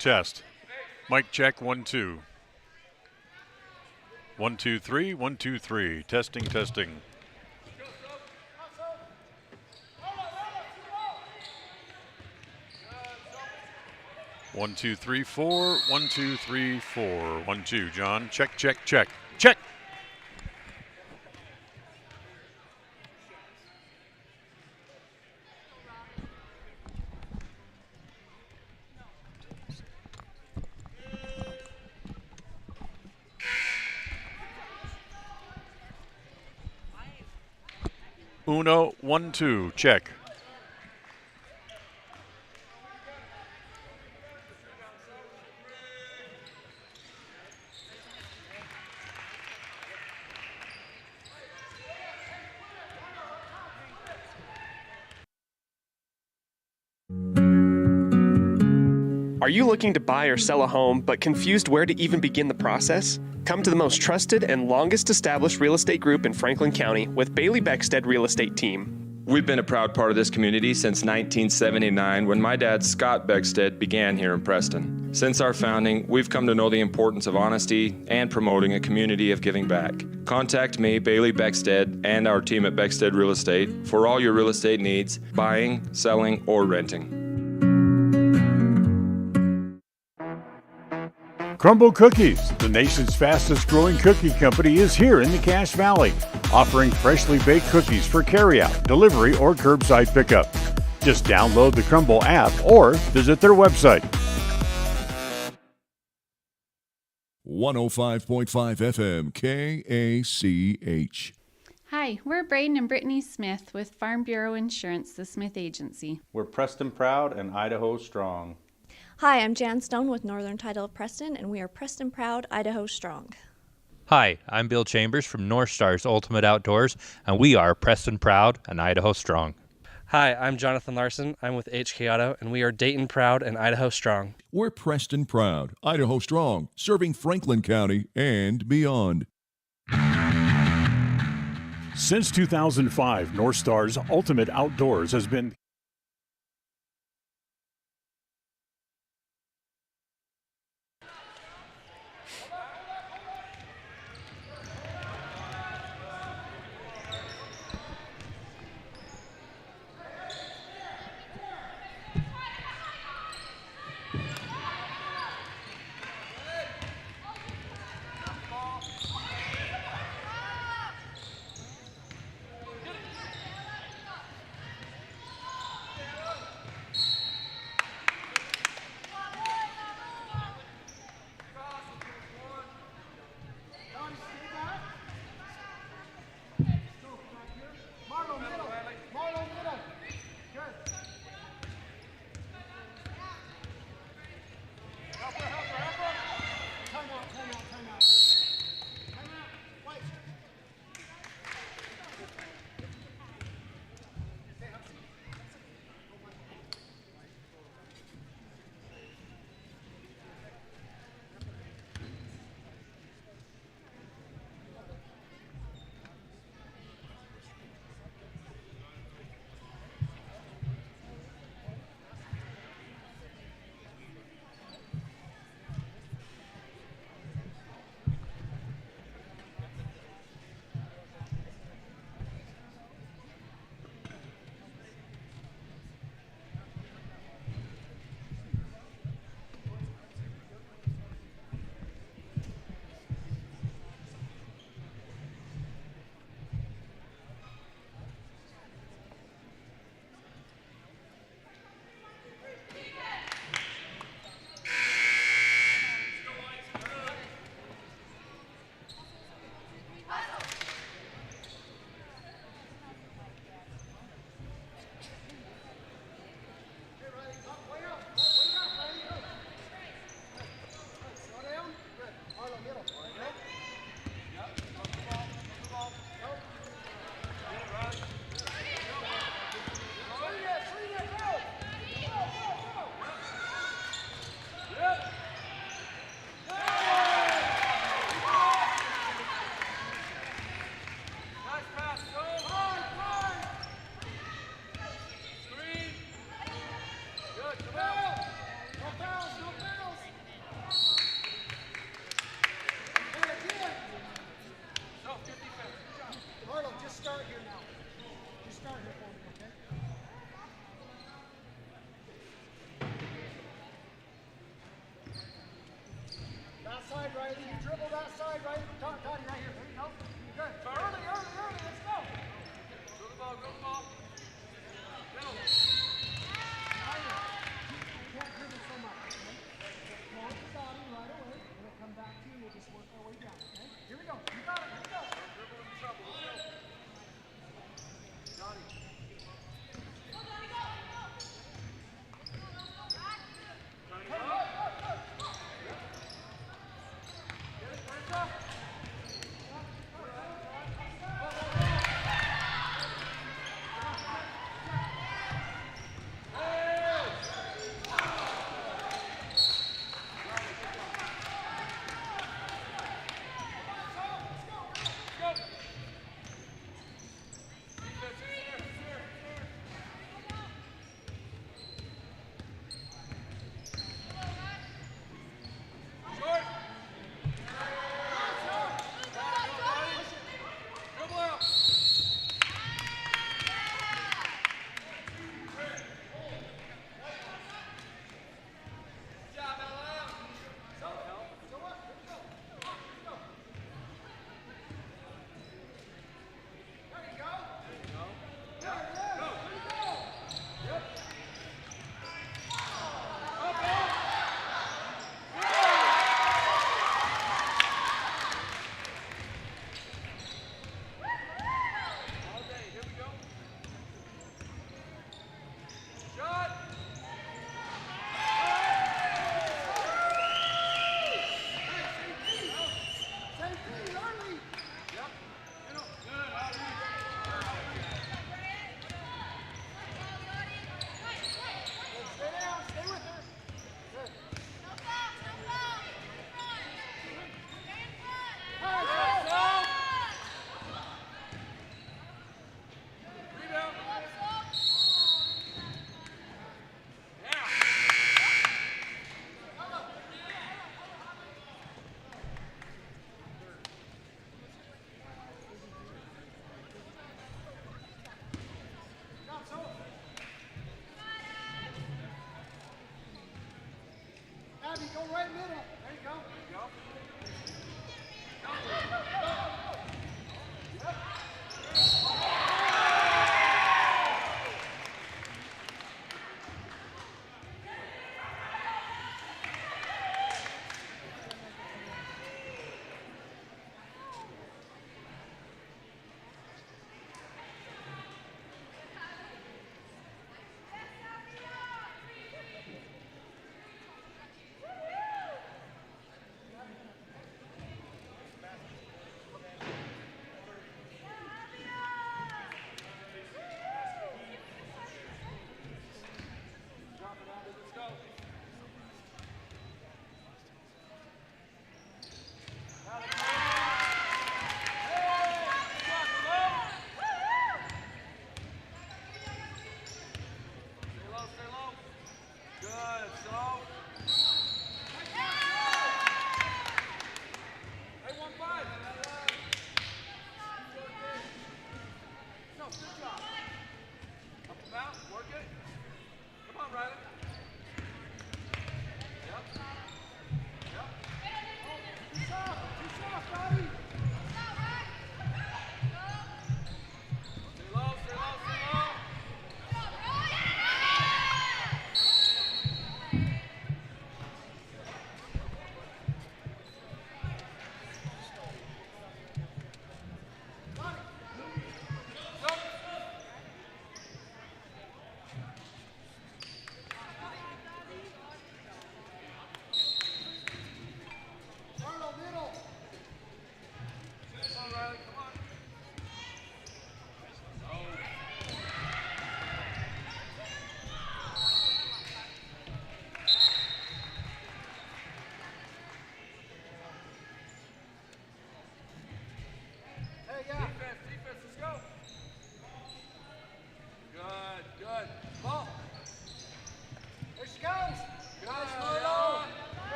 test. Mic check, 1, 2. 1, 2, 3, 1, 2, 3. Testing, testing. One, two, three, four. 1, 2, 3, 4. 1, 2. John, check, check, check. Check. Uno, 1, 2. Check. Are you looking to buy or sell a home but confused where to even begin the process? Come to the most trusted and longest established real estate group in Franklin County with Bailey Beckstead Real Estate Team. We've been a proud part of this community since 1979 when my dad, Scott Beckstead, began here in Preston. Since our founding, we've come to know the importance of honesty and promoting a community of giving back. Contact me, Bailey Beckstead, and our team at Beckstead Real Estate for all your real estate needs, buying, selling, or renting. Crumble Cookies, the nation's fastest growing cookie company, is here in the Cache Valley, offering freshly baked cookies for carryout, delivery, or curbside pickup. Just download the Crumble app or visit their website. 105.5 FM KACH. Hi, we're Braden and Brittany Smith with Farm Bureau Insurance, the Smith Agency. We're Preston Proud and Idaho Strong. Hi, I'm Jan Stone with Northern Title of Preston, and we are Preston Proud, Idaho Strong. Hi, I'm Bill Chambers from North Stars Ultimate Outdoors, and we are Preston Proud and Idaho Strong. Hi, I'm Jonathan Larson. I'm with HK Auto, and we are Dayton Proud and Idaho Strong. We're Preston Proud, Idaho Strong, serving Franklin County and beyond. Since 2005, North Stars Ultimate Outdoors has been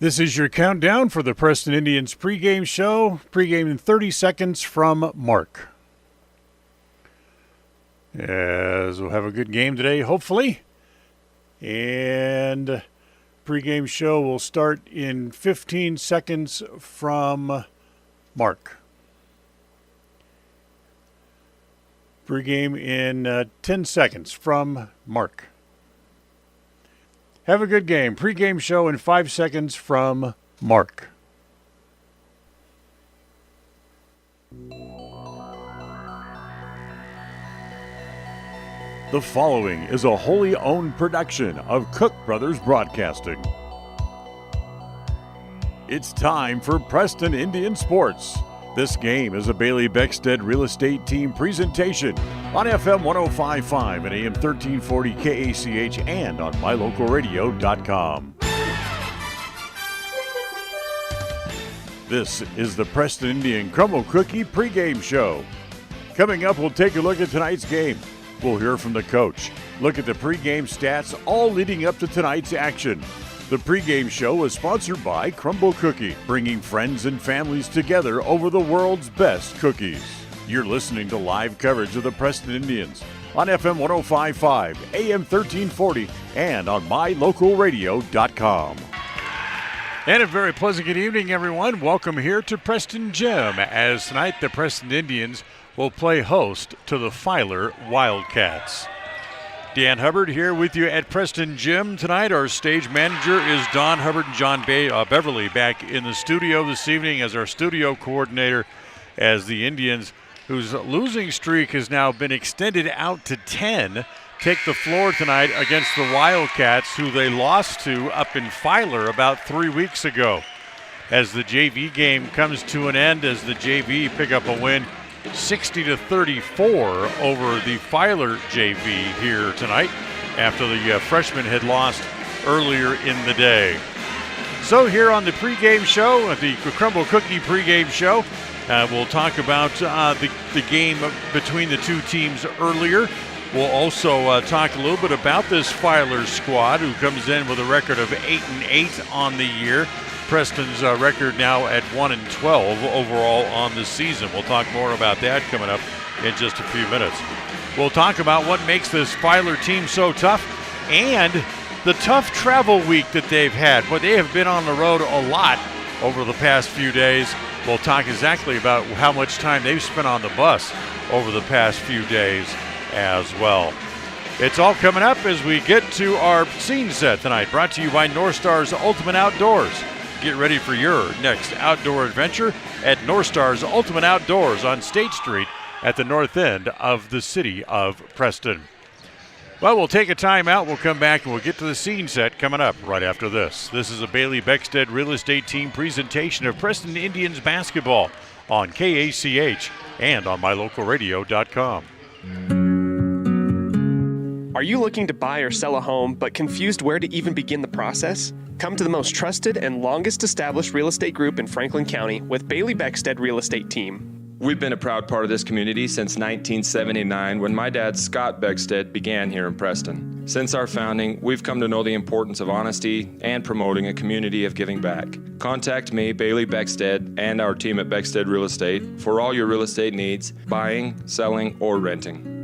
This is your countdown for the Preston Indians pregame show. Pregame in 30 seconds from Mark. As we'll have a good game today, hopefully. And pregame show will start in 15 seconds from Mark. Pregame in 10 seconds from Mark. Have a good game. Pre-game show in 5 seconds from Mark. The following is a wholly owned production of Cook Brothers Broadcasting. It's time for Preston Indian Sports. This game is a Bailey Beckstead Real Estate Team presentation on FM 105.5 and AM 1340 KACH and on mylocalradio.com. This is the Preston Indian Crumble Cookie pregame show. Coming up, we'll take a look at tonight's game. We'll hear from the coach, look at the pregame stats, all leading up to tonight's action. The pregame show is sponsored by Crumble Cookie, bringing friends and families together over the world's best cookies. You're listening to live coverage of the Preston Indians on FM 105.5, AM 1340, and on mylocalradio.com. And a very pleasant good evening, everyone. Welcome here to Preston Gym, as tonight the Preston Indians will play host to the Filer Wildcats. Dan Hubbard here with you at Preston Gym tonight. Our stage manager is Don Hubbard and John Beverly back in the studio this evening as our studio coordinator, as the Indians, whose losing streak has now been extended out to 10, take the floor tonight against the Wildcats, who they lost to up in Filer about 3 weeks ago. As the JV game comes to an end, as the JV pick up a win 60-34 over the Filer JV here tonight after the freshmen had lost earlier in the day. So here on the pregame show, the Crumble Cookie pregame show, we'll talk about the game between the two teams earlier. We'll also talk a little bit about this Filer squad, who comes in with a record of 8-8 on the year. Preston's record now at 1-12 overall on the season. We'll talk more about that coming up in just a few minutes. We'll talk about what makes this Filer team so tough and the tough travel week that they've had. But they have been on the road a lot over the past few days. We'll talk exactly about how much time they've spent on the bus over the past few days as well. It's all coming up as we get to our scene set tonight, brought to you by North Star's Ultimate Outdoors. Get ready for your next outdoor adventure at North Star's Ultimate Outdoors on State Street at the north end of the city of Preston. Well, we'll take a time out. We'll come back and we'll get to the scene set coming up right after this. This is a Bailey Beckstead Real Estate Team presentation of Preston Indians basketball on KACH and on mylocalradio.com. Are you looking to buy or sell a home but confused where to even begin the process? Come to the most trusted and longest established real estate group in Franklin County with Bailey Beckstead Real Estate Team. We've been a proud part of this community since 1979 when my dad, Scott Beckstead, began here in Preston. Since our founding, we've come to know the importance of honesty and promoting a community of giving back. Contact me, Bailey Beckstead, and our team at Beckstead Real Estate for all your real estate needs, buying, selling, or renting.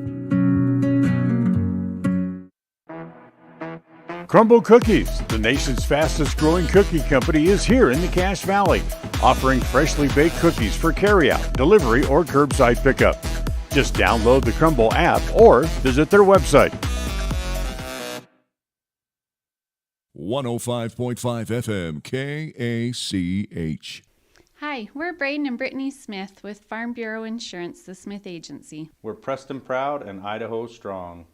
Crumble Cookies, the nation's fastest growing cookie company, is here in the Cache Valley, offering freshly baked cookies for carryout, delivery, or curbside pickup. Just download the Crumble app or visit their website. 105.5 FM KACH. Hi, we're Braden and Brittany Smith with Farm Bureau Insurance, the Smith Agency. We're Preston proud and Idaho strong.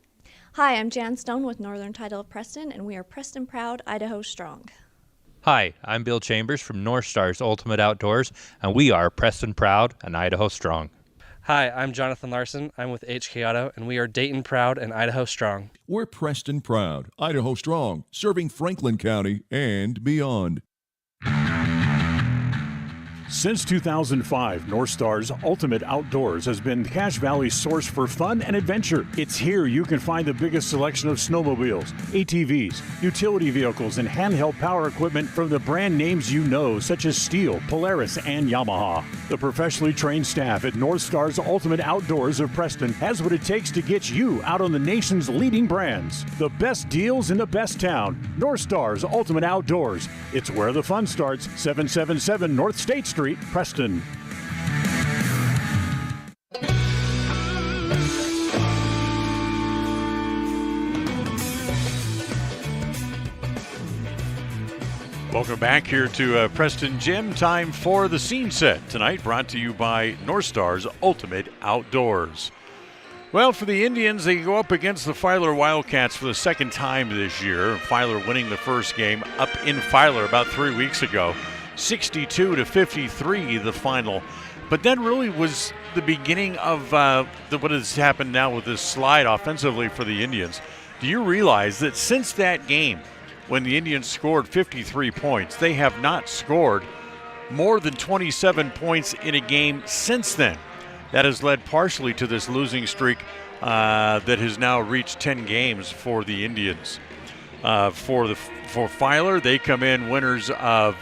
Hi, I'm Jan Stone with Northern Title of Preston, and we are Preston proud, Idaho strong. Hi, I'm Bill Chambers from North Star's Ultimate Outdoors, and we are Preston proud and Idaho strong. Hi, I'm Jonathan Larson. I'm with HK Auto, and we are Dayton proud and Idaho strong. We're Preston proud, Idaho strong, serving Franklin County and beyond. Since 2005, North Star's Ultimate Outdoors has been Cache Valley's source for fun and adventure. It's here you can find the biggest selection of snowmobiles, ATVs, utility vehicles, and handheld power equipment from the brand names you know, such as Steel, Polaris, and Yamaha. The professionally trained staff at North Star's Ultimate Outdoors of Preston has what it takes to get you out on the nation's leading brands. The best deals in the best town. North Star's Ultimate Outdoors. It's where the fun starts. 777 North State Street, Preston. Welcome back here to Preston Gym. Time for the Scene Set tonight, brought to you by North Star's Ultimate Outdoors. Well, for the Indians, they go up against the Filer Wildcats for the second time this year. Filer winning the first game up in Filer about 3 weeks ago. 62-53 the final. But that really was the beginning of what has happened now with this slide offensively for the Indians. Do you realize that since that game, when the Indians scored 53 points, they have not scored more than 27 points in a game since then? That has led partially to this losing streak that has now reached 10 games for the Indians. For Filer, they come in winners of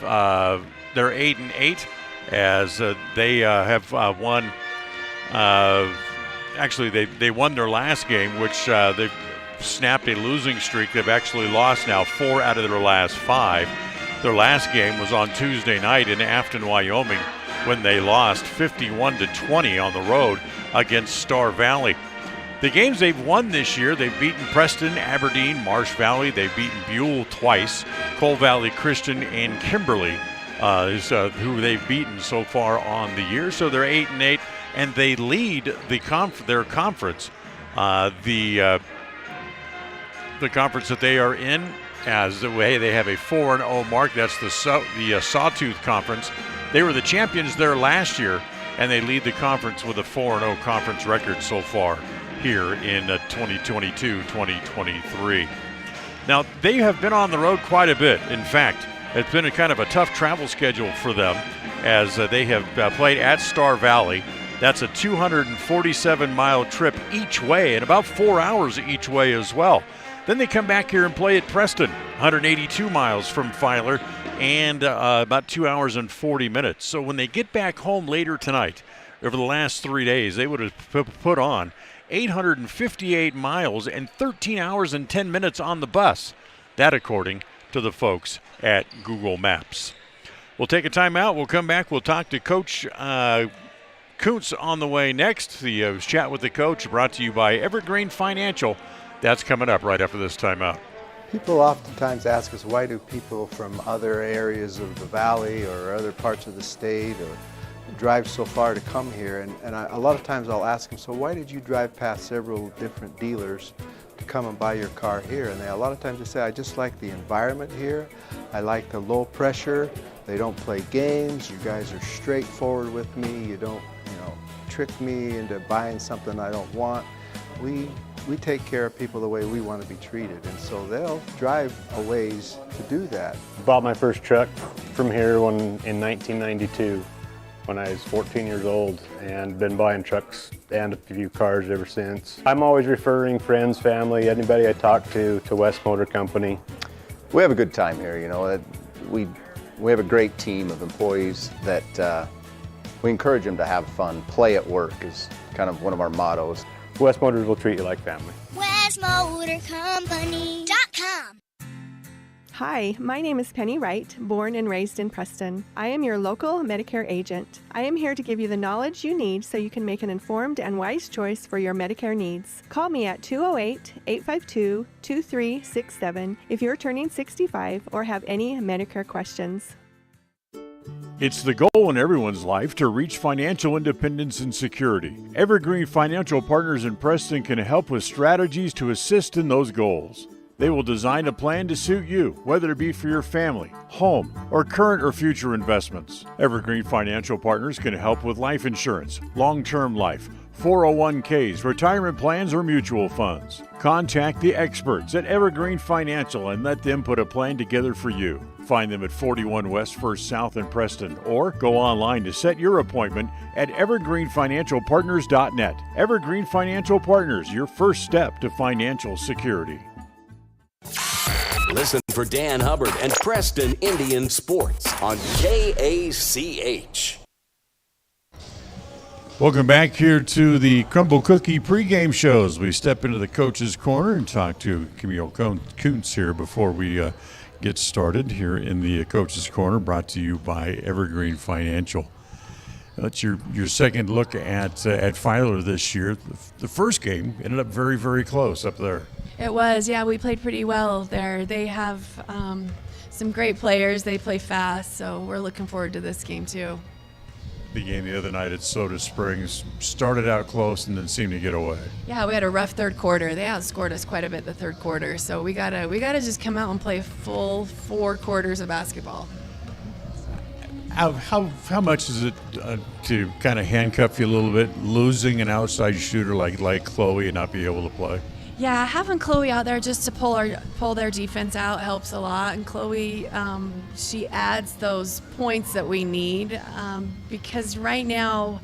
they're 8-8 as they have won. Actually, they won their last game, which they've snapped a losing streak. They've actually lost now 4 out of their last 5. Their last game was on Tuesday night in Afton, Wyoming, when they lost 51-20 on the road against Star Valley. The games they've won this year, they've beaten Preston, Aberdeen, Marsh Valley. They've beaten Buell twice. Cole Valley Christian and Kimberly is who they've beaten so far on the year. So they're 8-8, and they lead their conference. The conference that they are in, as the way they have a 4-0 mark. That's the Sawtooth Conference. They were the champions there last year, and they lead the conference with a 4-0 conference record so far here in 2022-2023. Now, they have been on the road quite a bit. In fact, it's been a kind of a tough travel schedule for them as they have played at Star Valley. That's a 247-mile trip each way and about 4 hours each way as well. Then they come back here and play at Preston, 182 miles from Filer and about 2 hours and 40 minutes. So when they get back home later tonight, over the last 3 days, they would have put on 858 miles and 13 hours and 10 minutes on the bus. That according to the folks at Google Maps. We'll take a timeout. We'll come back. We'll talk to Coach Kuntz on the way next. The chat with the coach brought to you by Evergreen Financial. That's coming up right after this timeout. People oftentimes ask us, why do people from other areas of the valley or other parts of the state or drive so far to come here? And a lot of times I'll ask them, so why did you drive past several different dealers to come and buy your car here? And a lot of times they say, I just like the environment here. I like the low pressure. They don't play games. You guys are straightforward with me. You don't, trick me into buying something I don't want. We take care of people the way we want to be treated, and so they'll drive a ways to do that. Bought my first truck from here in 1992 when I was 14 years old, and been buying trucks and a few cars ever since. I'm always referring friends, family, anybody I talk to West Motor Company. We have a good time here, We have a great team of employees that we encourage them to have fun. Play at work is kind of one of our mottos. West Motors will treat you like family. WestMotorCompany.com. Hi, my name is Penny Wright, born and raised in Preston. I am your local Medicare agent. I am here to give you the knowledge you need so you can make an informed and wise choice for your Medicare needs. Call me at 208-852-2367 if you're turning 65 or have any Medicare questions. It's the goal in everyone's life to reach financial independence and security. Evergreen Financial Partners in Preston can help with strategies to assist in those goals. They will design a plan to suit you, whether it be for your family, home, or current or future investments. Evergreen Financial Partners can help with life insurance, long-term life, 401ks, retirement plans, or mutual funds. Contact the experts at Evergreen Financial and let them put a plan together for you. Find them at 41 West 1st South in Preston, or go online to set your appointment at evergreenfinancialpartners.net. Evergreen Financial Partners, your first step to financial security. Listen for Dan Hubbard and Preston Indian Sports on KACH. Welcome back here to the Crumble Cookie pregame shows. We step into the coach's corner and talk to Camille Kuntz here before we get started here in the coach's corner, brought to you by Evergreen Financial. That's your second look at Filer this year. The first game ended up very, very close up there. It was, yeah. We played pretty well there. They have some great players. They play fast, so we're looking forward to this game too. The game the other night at Soda Springs started out close and then seemed to get away. Yeah, we had a rough third quarter. They outscored us quite a bit the third quarter, so we gotta just come out and play full 4 quarters of basketball. How much is it to kind of handcuff you a little bit, losing an outside shooter like Chloe and not be able to play? Yeah, having Chloe out there just to pull their defense out helps a lot. And Chloe, she adds those points that we need because right now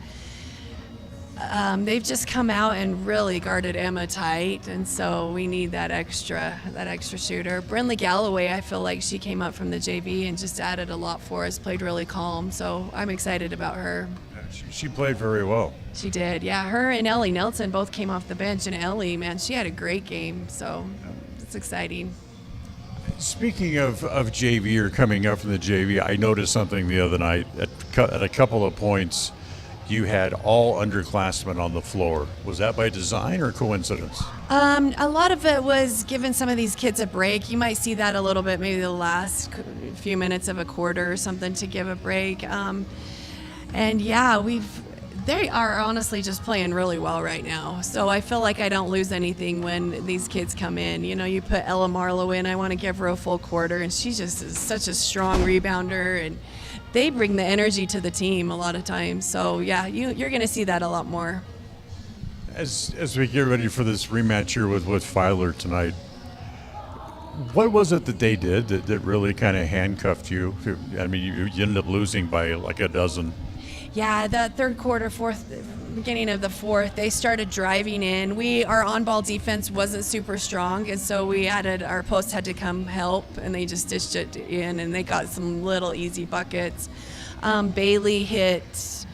they've just come out and really guarded Emma tight, and so we need that extra shooter. Brinley Galloway, I feel like she came up from the JV and just added a lot for us. Played really calm, so I'm excited about her. She played very well. She did, yeah. Her and Ellie Nelson both came off the bench, and Ellie, man, she had a great game, so it's exciting. Speaking of JV or coming up from the JV, I noticed something the other night. At a couple of points, you had all underclassmen on the floor. Was that by design or coincidence? A lot of it was giving some of these kids a break. You might see that a little bit, maybe the last few minutes of a quarter or something to give a break. And yeah, they are honestly just playing really well right now. So I feel like I don't lose anything when these kids come in. You know, you put Ella Marlowe in, I want to give her a full quarter, and she just is such a strong rebounder, and they bring the energy to the team a lot of times. So yeah, you're going to see that a lot more. As we get ready for this rematch here with Filer tonight, what was it that they did that really kind of handcuffed you? I mean, you ended up losing by like a dozen. Yeah, the third quarter, beginning of the fourth, they started driving in. Our on-ball defense wasn't super strong, and so our post had to come help, and they just dished it in, and they got some little easy buckets. Bailey hit,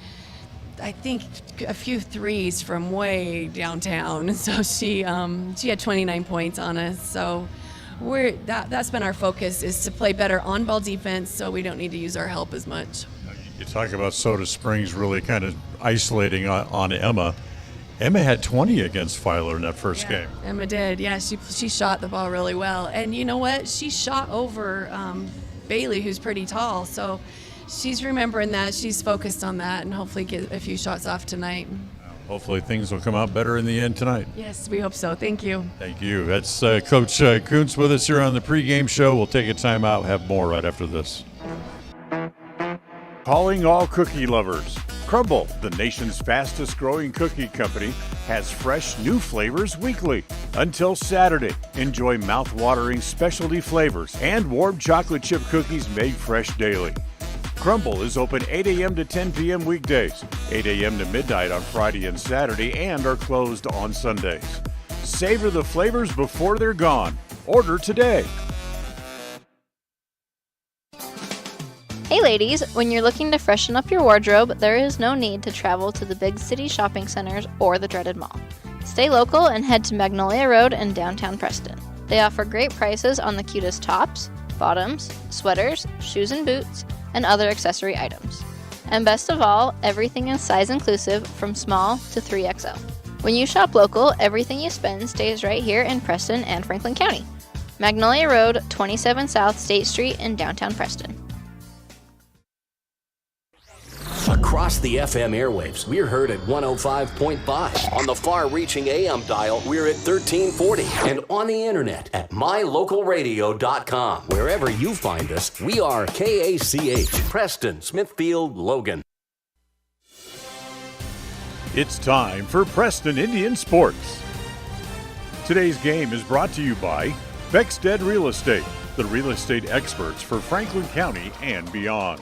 I think, a few threes from way downtown, and so she had 29 points on us. So that's been our focus, is to play better on-ball defense, so we don't need to use our help as much. You talk about Soda Springs really kind of isolating on Emma. Emma had 20 against Filer in that first game. Emma did, yeah. She shot the ball really well. And you know what? She shot over Bailey, who's pretty tall. So she's remembering that. She's focused on that, and hopefully get a few shots off tonight. Hopefully things will come out better in the end tonight. Yes, we hope so. Thank you. Thank you. That's Coach Kuntz with us here on the pregame show. We'll take a timeout, have more right after this. Calling all cookie lovers. Crumble, the nation's fastest growing cookie company, has fresh new flavors weekly. Until Saturday, enjoy mouth-watering specialty flavors and warm chocolate chip cookies made fresh daily. Crumble is open 8 a.m. to 10 p.m. weekdays, 8 a.m. to midnight on Friday and Saturday, and are closed on Sundays. Savor the flavors before they're gone. Order today. Hey ladies, when you're looking to freshen up your wardrobe, there is no need to travel to the big city shopping centers or the dreaded mall. Stay local and head to Magnolia Road in downtown Preston. They offer great prices on the cutest tops, bottoms, sweaters, shoes and boots, and other accessory items. And best of all, everything is size inclusive from small to 3XL. When you shop local, everything you spend stays right here in Preston and Franklin County. Magnolia Road, 27 South State Street in downtown Preston. Across the FM airwaves, we're heard at 105.5. On the far-reaching AM dial, we're at 1340. And on the internet at mylocalradio.com. Wherever you find us, we are KACH, Preston, Smithfield, Logan. It's time for Preston Indian Sports. Today's game is brought to you by Beckstead Real Estate, the real estate experts for Franklin County and beyond.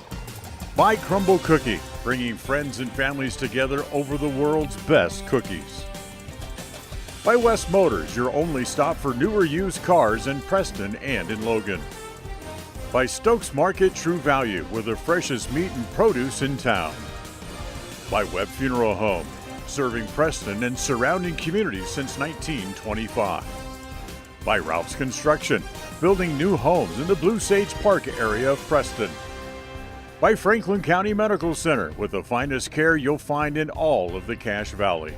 By Crumble Cookie, bringing friends and families together over the world's best cookies. By West Motors, your only stop for newer used cars in Preston and in Logan. By Stokes Market True Value, with the freshest meat and produce in town. By Webb Funeral Home, serving Preston and surrounding communities since 1925. By Ralph's Construction, building new homes in the Blue Sage Park area of Preston. By Franklin County Medical Center, with the finest care you'll find in all of the Cache Valley.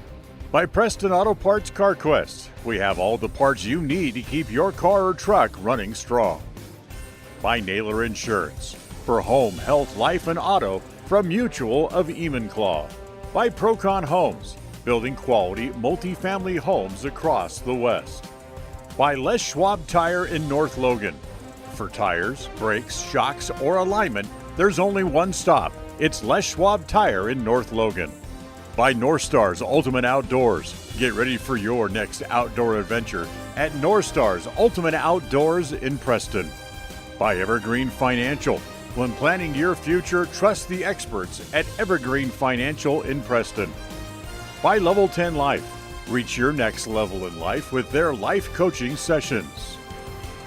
By Preston Auto Parts CarQuest, we have all the parts you need to keep your car or truck running strong. By Naylor Insurance, for home, health, life, and auto from Mutual of Enumclaw. By Procon Homes, building quality multifamily homes across the West. By Les Schwab Tire in North Logan. For tires, brakes, shocks, or alignment, there's only one stop. It's Les Schwab Tire in North Logan. By North Stars Ultimate Outdoors. Get ready for your next outdoor adventure at North Stars Ultimate Outdoors in Preston. By Evergreen Financial. When planning your future, trust the experts at Evergreen Financial in Preston. By Level 10 Life. Reach your next level in life with their life coaching sessions.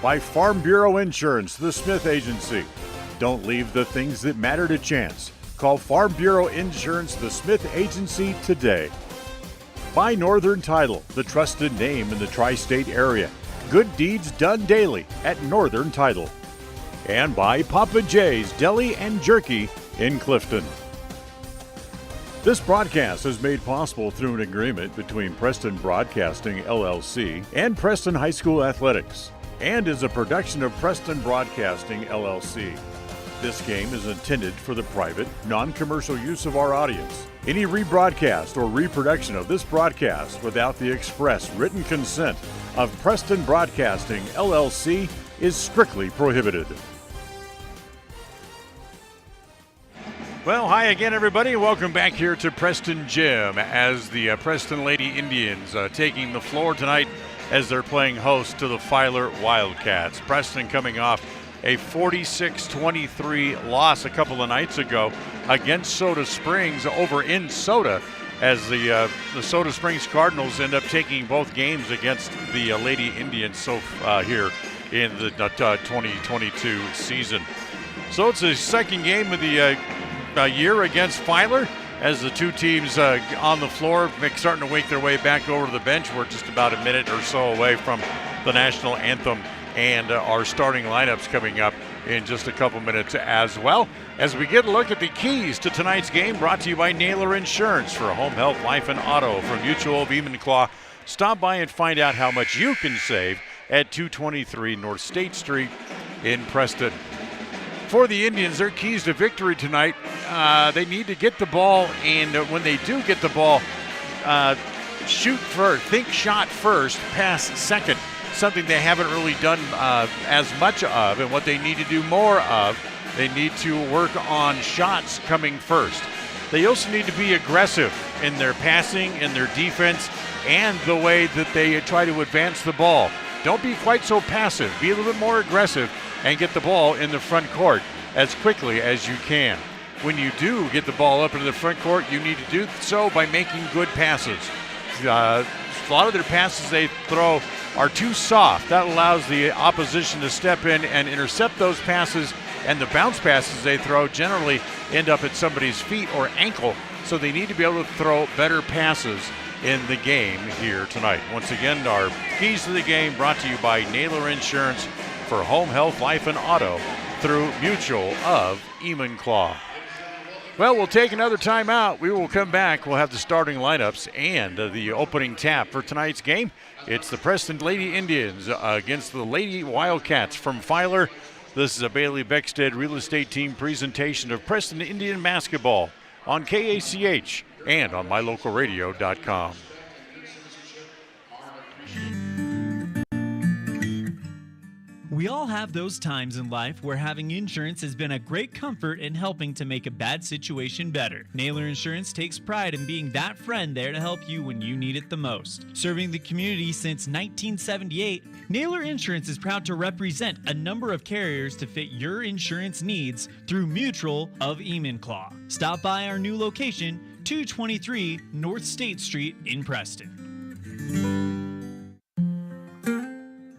By Farm Bureau Insurance, the Smith Agency. Don't leave the things that matter to chance. Call Farm Bureau Insurance, the Smith Agency today. By Northern Title, the trusted name in the tri-state area. Good deeds done daily at Northern Title. And by Papa J's Deli and Jerky in Clifton. This broadcast is made possible through an agreement between Preston Broadcasting, LLC, and Preston High School Athletics, and is a production of Preston Broadcasting, LLC. This game is intended for the private, non-commercial use of our audience. Any rebroadcast or reproduction of this broadcast without the express written consent of Preston Broadcasting, LLC is strictly prohibited. Well, hi again, everybody. Welcome back here to Preston Gym as the Preston Lady Indians taking the floor tonight as they're playing host to the Filer Wildcats. Preston coming off a 46-23 loss a couple of nights ago against Soda Springs over in Soda, as the Soda Springs Cardinals end up taking both games against the Lady Indians here in the 2022 season. So it's the second game of the year against Filer, as the two teams on the floor starting to wake their way back over to the bench. We're just about a minute or so away from the national anthem and our starting lineups coming up in just a couple minutes as well. As we get a look at the keys to tonight's game, brought to you by Naylor Insurance for home, health, life, and auto from Mutual of Enumclaw. Stop by and find out how much you can save at 223 North State Street in Preston. For the Indians, their keys to victory tonight, they need to get the ball, and when they do get the ball, shoot first, think shot first, pass second, something they haven't really done as much of, and what they need to do more of, they need to work on shots coming first. They also need to be aggressive in their passing, in their defense, and the way that they try to advance the ball. Don't be quite so passive. Be a little bit more aggressive and get the ball in the front court as quickly as you can. When you do get the ball up into the front court, you need to do so by making good passes. A lot of their passes they throw are too soft. That allows the opposition to step in and intercept those passes, and the bounce passes they throw generally end up at somebody's feet or ankle, so they need to be able to throw better passes in the game here tonight. Once again, our keys to the game brought to you by Naylor Insurance for home, health, life, and auto through Mutual of Enumclaw. Well, we'll take another timeout. We will come back. We'll have the starting lineups and the opening tap for tonight's game. It's the Preston Lady Indians against the Lady Wildcats from Filer. This is a Bailey Beckstead Real Estate Team presentation of Preston Indian basketball on KACH and on mylocalradio.com. We all have those times in life where having insurance has been a great comfort in helping to make a bad situation better. Naylor Insurance takes pride in being that friend there to help you when you need it the most. Serving the community since 1978, Naylor Insurance is proud to represent a number of carriers to fit your insurance needs through Mutual of Enumclaw. Stop by our new location, 223 North State Street in Preston.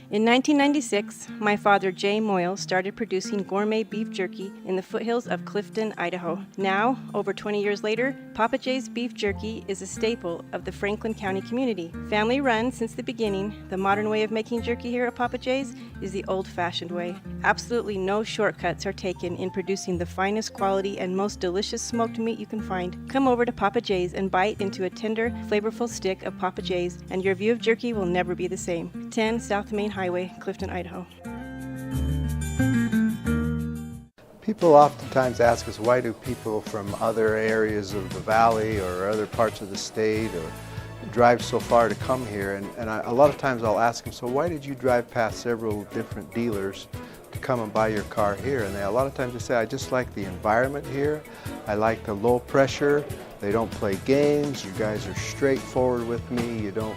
In 1996, my father, Jay Moyle, started producing gourmet beef jerky in the foothills of Clifton, Idaho. Now, over 20 years later, Papa Jay's beef jerky is a staple of the Franklin County community. Family run since the beginning, the modern way of making jerky here at Papa Jay's is the old-fashioned way. Absolutely no shortcuts are taken in producing the finest quality and most delicious smoked meat you can find. Come over to Papa Jay's and bite into a tender, flavorful stick of Papa Jay's, and your view of jerky will never be the same. 10 South Main Highway, Clifton, Idaho. People oftentimes ask us, why do people from other areas of the valley or other parts of the state or drive so far to come here? And a lot of times I'll ask them, so why did you drive past several different dealers to come and buy your car here? And a lot of times they say, I just like the environment here. I like the low pressure. They don't play games. You guys are straightforward with me. You don't,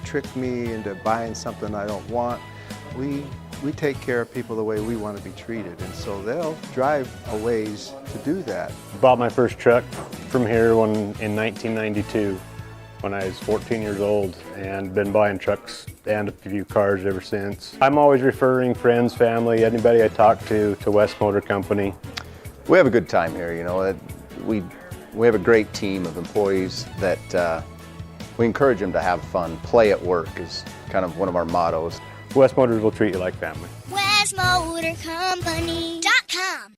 trick me into buying something I don't want. We take care of people the way we want to be treated, and so they'll drive a ways to do that. Bought my first truck from here in 1992 when I was 14 years old, and been buying trucks and a few cars ever since. I'm always referring friends, family, anybody I talk to West Motor Company. We have a good time here, We have a great team of employees that we encourage them to have fun. Play at work is kind of one of our mottos. West Motors will treat you like family. WestMotorCompany.com.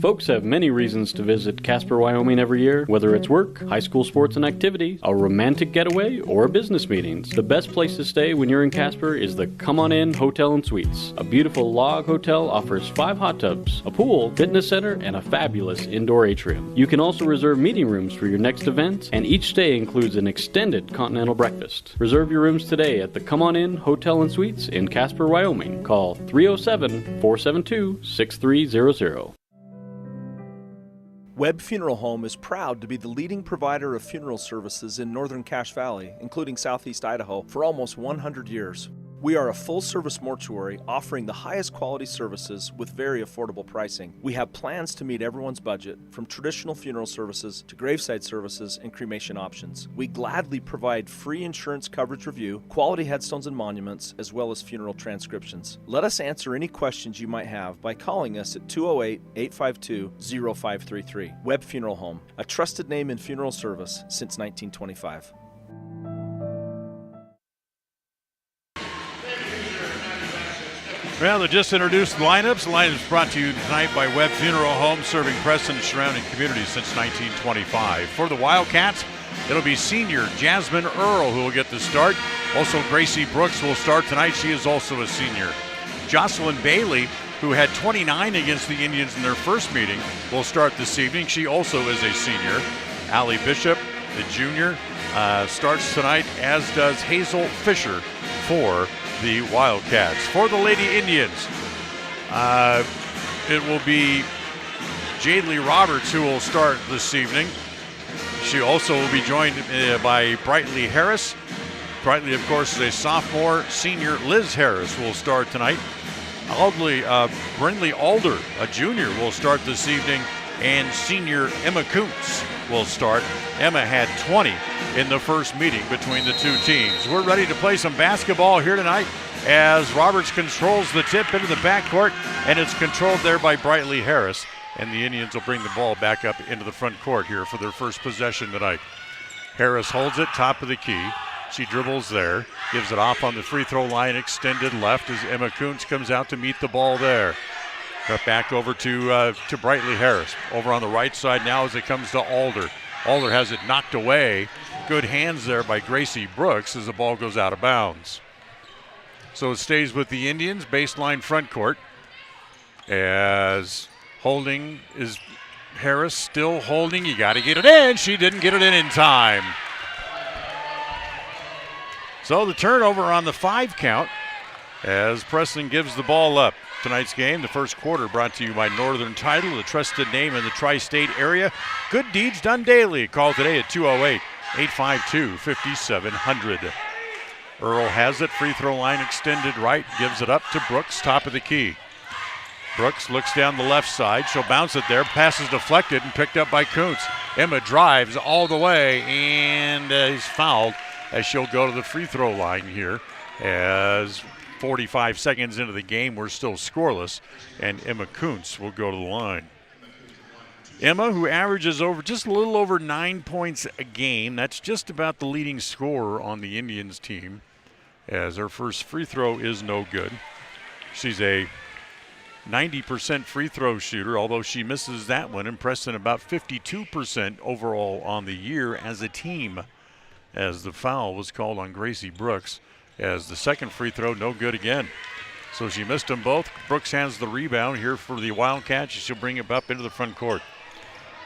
Folks have many reasons to visit Casper, Wyoming every year, whether it's work, high school sports and activities, a romantic getaway, or business meetings. The best place to stay when you're in Casper is the Come On In Hotel and Suites. A beautiful log hotel offers 5 hot tubs, a pool, fitness center, and a fabulous indoor atrium. You can also reserve meeting rooms for your next event, and each stay includes an extended continental breakfast. Reserve your rooms today at the Come On In Hotel and Suites in Casper, Wyoming. Call 307-472-6300. Webb Funeral Home is proud to be the leading provider of funeral services in northern Cache Valley, including southeast Idaho, for almost 100 years. We are a full-service mortuary offering the highest quality services with very affordable pricing. We have plans to meet everyone's budget, from traditional funeral services to graveside services and cremation options. We gladly provide free insurance coverage review, quality headstones and monuments, as well as funeral transcriptions. Let us answer any questions you might have by calling us at 208-852-0533. Webb Funeral Home, a trusted name in funeral service since 1925. Well, they just introduced the lineups. The lineups brought to you tonight by Webb Funeral Home, serving Preston and surrounding communities since 1925. For the Wildcats, it'll be senior Jasmine Earl who will get the start. Also, Gracie Brooks will start tonight. She is also a senior. Jocelyn Bailey, who had 29 against the Indians in their first meeting, will start this evening. She also is a senior. Allie Bishop, the junior, starts tonight, as does Hazel Fisher for the Wildcats. For the Lady Indians, it will be Jadely Roberts who will start this evening. She also will be joined by Brightly Harris. Brightly, of course, is a sophomore. Senior Liz Harris will start tonight. Brindley Alder, a junior, will start this evening, and senior Emma Kuntz will start. Emma had 20 in the first meeting between the two teams. We're ready to play some basketball here tonight as Roberts controls the tip into the backcourt, and it's controlled there by Brightly Harris. And the Indians will bring the ball back up into the front court here for their first possession tonight. Harris holds it, top of the key. She dribbles there, gives it off on the free throw line, extended left as Emma Kuntz comes out to meet the ball there. Cut back over to Brightly Harris. Over on the right side now as it comes to Alder. Alder has it knocked away. Good hands there by Gracie Brooks as the ball goes out of bounds. So it stays with the Indians, baseline front court. As holding is Harris still holding. You got to get it in. She didn't get it in time. So the turnover on the 5 count as Preston gives the ball up. Tonight's game, the first quarter, brought to you by Northern Title, the trusted name in the tri-state area. Good deeds done daily. Call today at 208-852-5700. Earl has it. Free throw line extended right. Gives it up to Brooks, top of the key. Brooks looks down the left side. She'll bounce it there. Pass is deflected and picked up by Kuntz. Emma drives all the way and is fouled as she'll go to the free throw line here. As 45 seconds into the game, we're still scoreless, and Emma Kuntz will go to the line. Emma, who averages over just a little over 9 points a game, that's just about the leading scorer on the Indians team, as her first free throw is no good. She's a 90% free throw shooter, although she misses that one, and Preston about 52% overall on the year as a team, as the foul was called on Gracie Brooks, as the second free throw no good again. So she missed them both. Brooks has the rebound here for the Wildcats. She'll bring it up into the front court.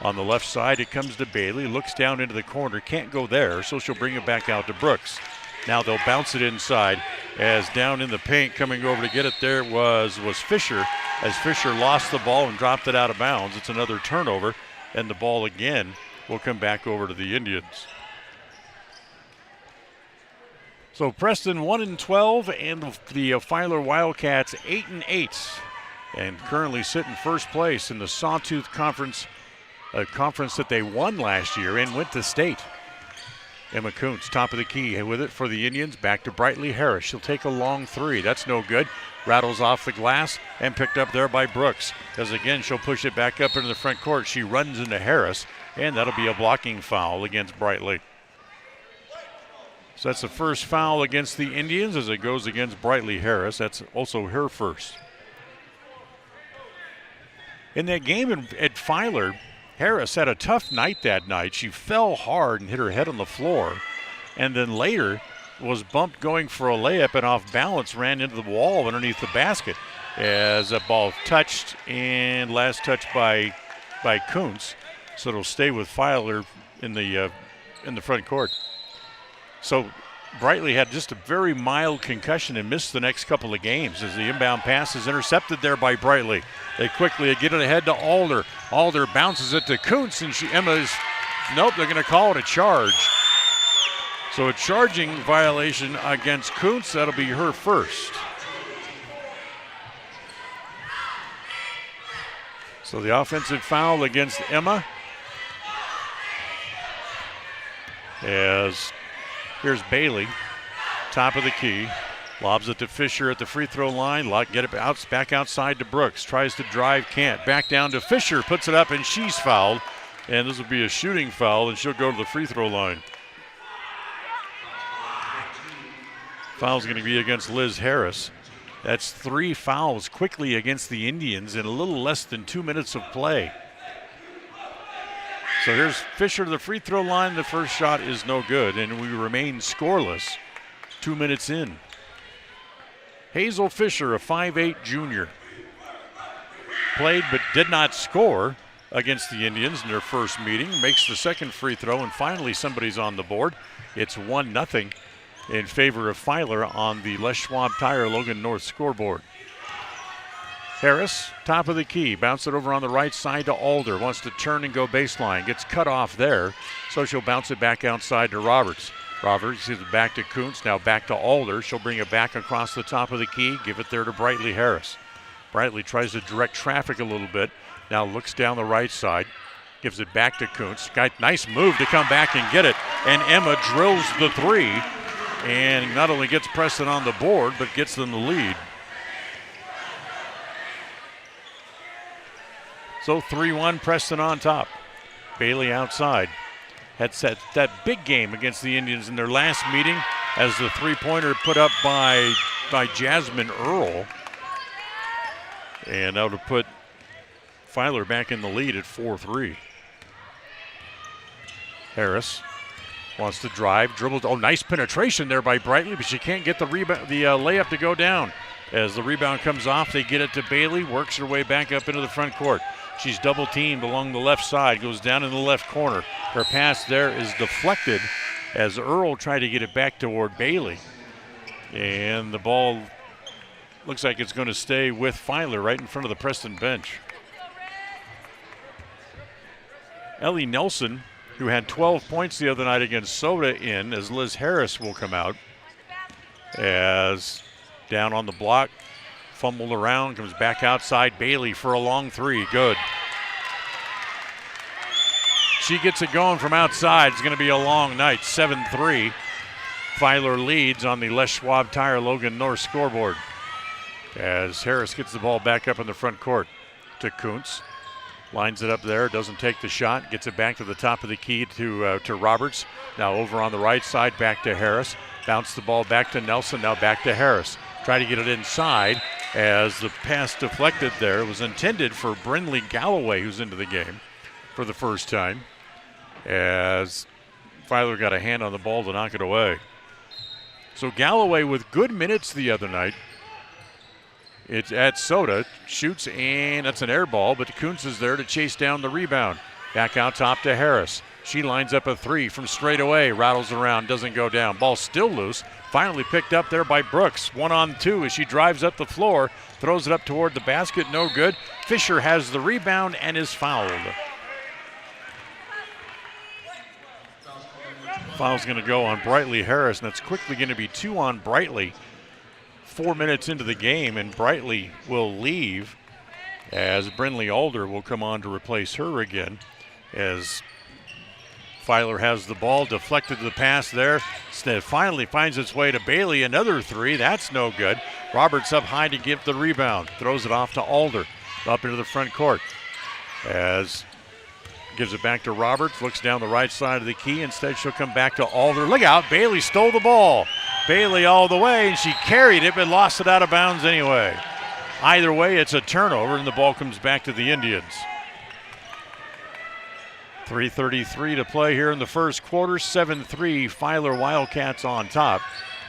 On the left side, it comes to Bailey, looks down into the corner, can't go there, so she'll bring it back out to Brooks. Now they'll bounce it inside, as down in the paint, coming over to get it there was Fisher, as Fisher lost the ball and dropped it out of bounds. It's another turnover, and the ball again will come back over to the Indians. So Preston 1-12, and the Filer Wildcats 8-8, and currently sit in first place in the Sawtooth Conference, a conference that they won last year and went to state. Emma Kuntz, top of the key with it for the Indians. Back to Brightly Harris. She'll take a long three. That's no good. Rattles off the glass and picked up there by Brooks. As again, she'll push it back up into the front court. She runs into Harris, and that'll be a blocking foul against Brightly. So that's the first foul against the Indians as it goes against Brightly Harris. That's also her first. In that game at Filer, Harris had a tough night that night. She fell hard and hit her head on the floor, and then later was bumped going for a layup and off balance ran into the wall underneath the basket as that ball touched, and last touch by Kuntz. So it'll stay with Filer in the front court. So Brightly had just a very mild concussion and missed the next couple of games as the inbound pass is intercepted there by Brightly. They quickly get it ahead to Alder. Alder bounces it to Kuntz, and nope, they're going to call it a charge. So a charging violation against Kuntz. That'll be her first. So the offensive foul against Emma. As here's Bailey, top of the key. Lobs it to Fisher at the free throw line. Get it back outside to Brooks. Tries to drive, can't. Back down to Fisher, puts it up, and she's fouled. And this will be a shooting foul, and she'll go to the free throw line. Foul's going to be against Liz Harris. That's 3 fouls quickly against the Indians in a little less than 2 minutes of play. So here's Fisher to the free throw line. The first shot is no good, and we remain scoreless 2 minutes in. Hazel Fisher, a 5'8" junior, played but did not score against the Indians in their first meeting. Makes the second free throw, and finally somebody's on the board. It's 1-0 in favor of Filer on the Les Schwab Tire Logan North scoreboard. Harris, top of the key, bounce it over on the right side to Alder. Wants to turn and go baseline. Gets cut off there, so she'll bounce it back outside to Roberts. Roberts gives it back to Kuntz, now back to Alder. She'll bring it back across the top of the key, give it there to Brightly Harris. Brightly tries to direct traffic a little bit, now looks down the right side, gives it back to Kuntz. Nice move to come back and get it, and Emma drills the three, and not only gets Preston on the board, but gets them the lead. So 3-1, Preston on top. Bailey outside. Had set that big game against the Indians in their last meeting as the three-pointer put up by Jasmine Earl. And that would have put Filer back in the lead at 4-3. Harris wants to drive, dribbles. Oh, nice penetration there by Brightly, but she can't get the layup to go down. As the rebound comes off, they get it to Bailey, works her way back up into the front court. She's double teamed along the left side, goes down in the left corner. Her pass there is deflected as Earl tried to get it back toward Bailey. And the ball looks like it's going to stay with Filer right in front of the Preston bench. Ellie Nelson, who had 12 points the other night against Soda, in as Liz Harris will come out. As down on the block, fumbled around, comes back outside. Bailey for a long three, good. She gets it going from outside. It's going to be a long night, 7-3. Filer leads on the Les Schwab Tire Logan North scoreboard. As Harris gets the ball back up in the front court to Kuntz. Lines it up there, doesn't take the shot, gets it back to the top of the key to Roberts. Now over on the right side, back to Harris. Bounce the ball back to Nelson, now back to Harris. Try to get it inside as the pass deflected there. It was intended for Brindley Galloway, who's into the game for the first time. As Filer got a hand on the ball to knock it away. So Galloway with good minutes the other night. It's at Soda, shoots, and that's an air ball, but Kuntz is there to chase down the rebound. Back out top to Harris. She lines up a three from straight away, rattles around, doesn't go down. Ball still loose, finally picked up there by Brooks. 1-on-2 as she drives up the floor, throws it up toward the basket, no good. Fisher has the rebound and is fouled. Foul's going to go on Brightly Harris, and that's quickly going to be 2 on Brightly. 4 minutes into the game, and Brightly will leave as Brindley Alder will come on to replace her again. As Filer has the ball, deflected to the pass there. Instead, finally finds its way to Bailey. Another three, that's no good. Roberts up high to give the rebound. Throws it off to Alder, up into the front court. As gives it back to Roberts, looks down the right side of the key. Instead, she'll come back to Alder. Look out, Bailey stole the ball. Bailey all the way, and she carried it but lost it out of bounds anyway. Either way, it's a turnover, and the ball comes back to the Indians. 3:33 to play here in the first quarter. 7-3, Filer Wildcats on top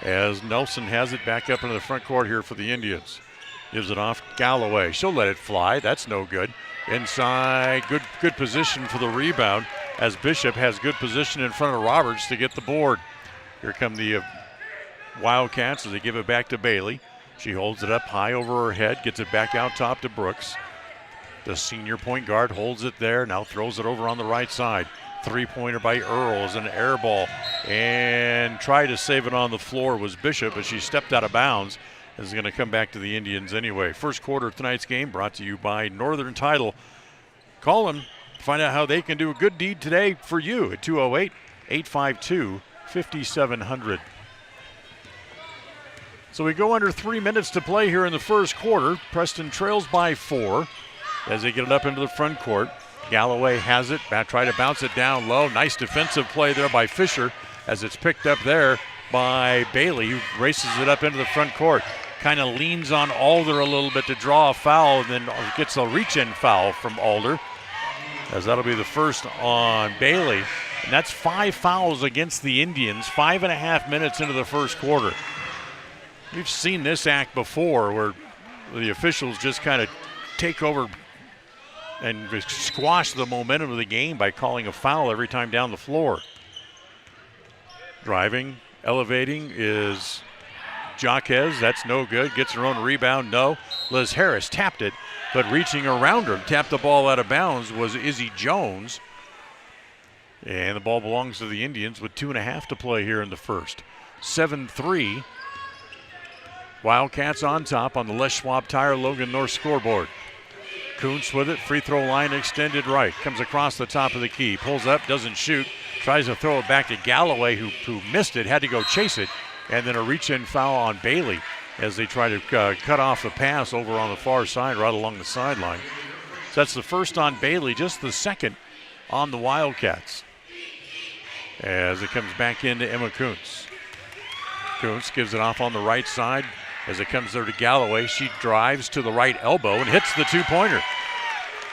as Nelson has it back up into the front court here for the Indians. Gives it off Galloway. She'll let it fly. That's no good. Inside, good position for the rebound as Bishop has good position in front of Roberts to get the board. Here come the Wildcats as they give it back to Bailey. She holds it up high over her head, gets it back out top to Brooks. The senior point guard holds it there, now throws it over on the right side. Three-pointer by Earl is an air ball, and tried to save it on the floor was Bishop, but she stepped out of bounds. Is going to come back to the Indians anyway. First quarter of tonight's game brought to you by Northern Title. Call them to find out how they can do a good deed today for you at 208-852-5700. So we go under 3 minutes to play here in the first quarter. Preston trails by 4 as they get it up into the front court. Galloway has it, try to bounce it down low. Nice defensive play there by Fisher as it's picked up there by Bailey, who races it up into the front court. Kind of leans on Alder a little bit to draw a foul, and then gets a reach-in foul from Alder, as that'll be the first on Bailey. And that's 5 fouls against the Indians, 5.5 minutes into the first quarter. We've seen this act before where the officials just kind of take over and squash the momentum of the game by calling a foul every time down the floor. Driving, elevating is Jaquez. That's no good. Gets her own rebound. No. Liz Harris tapped it, but reaching around her, tapped the ball out of bounds was Izzy Jones. And the ball belongs to the Indians with 2.5 to play here in the first. 7-3. Wildcats on top on the Les Schwab Tire Logan North scoreboard. Kuntz with it, free throw line extended right. Comes across the top of the key, pulls up, doesn't shoot. Tries to throw it back to Galloway, who missed it, had to go chase it. And then a reach-in foul on Bailey as they try to cut off the pass over on the far side, right along the sideline. So that's the first on Bailey, just the second on the Wildcats. As it comes back into Emma Kuntz. Kuntz gives it off on the right side. As it comes there to Galloway, she drives to the right elbow and hits the two-pointer.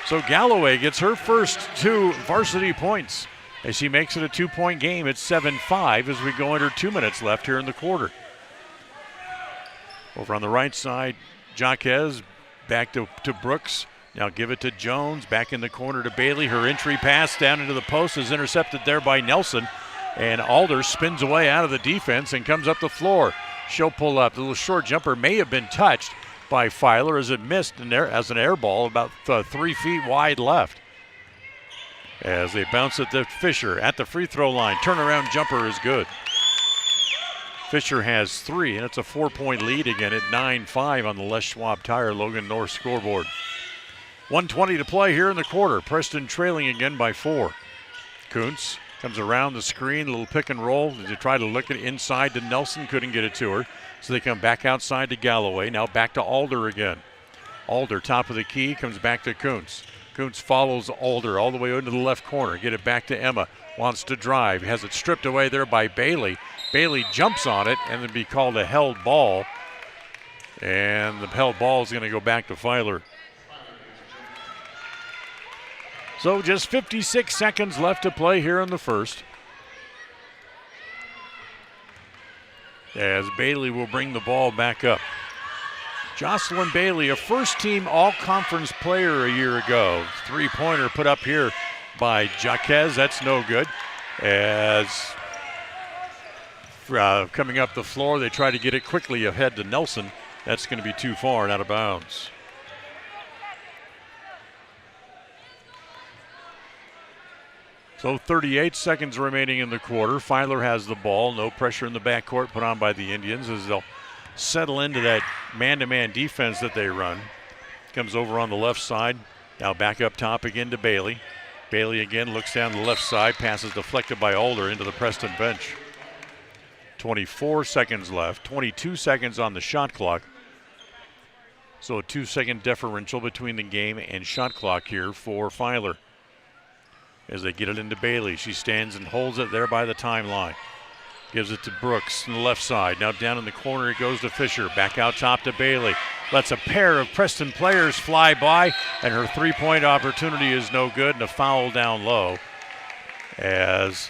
So Galloway gets her first 2 varsity points as she makes it a 2-point game. It's 7-5 as we go under 2 minutes left here in the quarter. Over on the right side, Jaquez back to Brooks. Now give it to Jones, back in the corner to Bailey. Her entry pass down into the post is intercepted there by Nelson. And Alder spins away out of the defense and comes up the floor. She'll pull up. The little short jumper may have been touched, by Filer as it missed in there as an air ball about 3 feet wide left. As they bounce it to Fisher at the free throw line. Turnaround jumper is good. Fisher has 3, and it's a 4-point lead again at 9-5 on the Les Schwab Tire Logan North scoreboard. 1:20 to play here in the quarter. Preston trailing again by 4. Kuntz comes around the screen, a little pick and roll. They try to look it inside to Nelson, couldn't get it to her. So they come back outside to Galloway. Now back to Alder again. Alder, top of the key, comes back to Kuntz. Kuntz follows Alder all the way into the left corner. Get it back to Emma. Wants to drive. Has it stripped away there by Bailey. Bailey jumps on it and then be called a held ball. And the held ball is going to go back to Filer. So just 56 seconds left to play here in the first. As Bailey will bring the ball back up. Jocelyn Bailey, a first-team all-conference player a year ago. 3-pointer put up here by Jaquez. That's no good. As coming up the floor, they try to get it quickly ahead to Nelson. That's going to be too far and out of bounds. So 38 seconds remaining in the quarter. Filer has the ball. No pressure in the backcourt put on by the Indians as they'll settle into that man-to-man defense that they run. Comes over on the left side. Now back up top again to Bailey. Bailey again looks down the left side. Passes deflected by Alder into the Preston bench. 24 seconds left. 22 seconds on the shot clock. So a 2-second differential between the game and shot clock here for Filer. As they get it into Bailey. She stands and holds it there by the timeline. Gives it to Brooks on the left side. Now down in the corner it goes to Fisher. Back out top to Bailey. Lets a pair of Preston players fly by, and her 3-point opportunity is no good, and a foul down low. As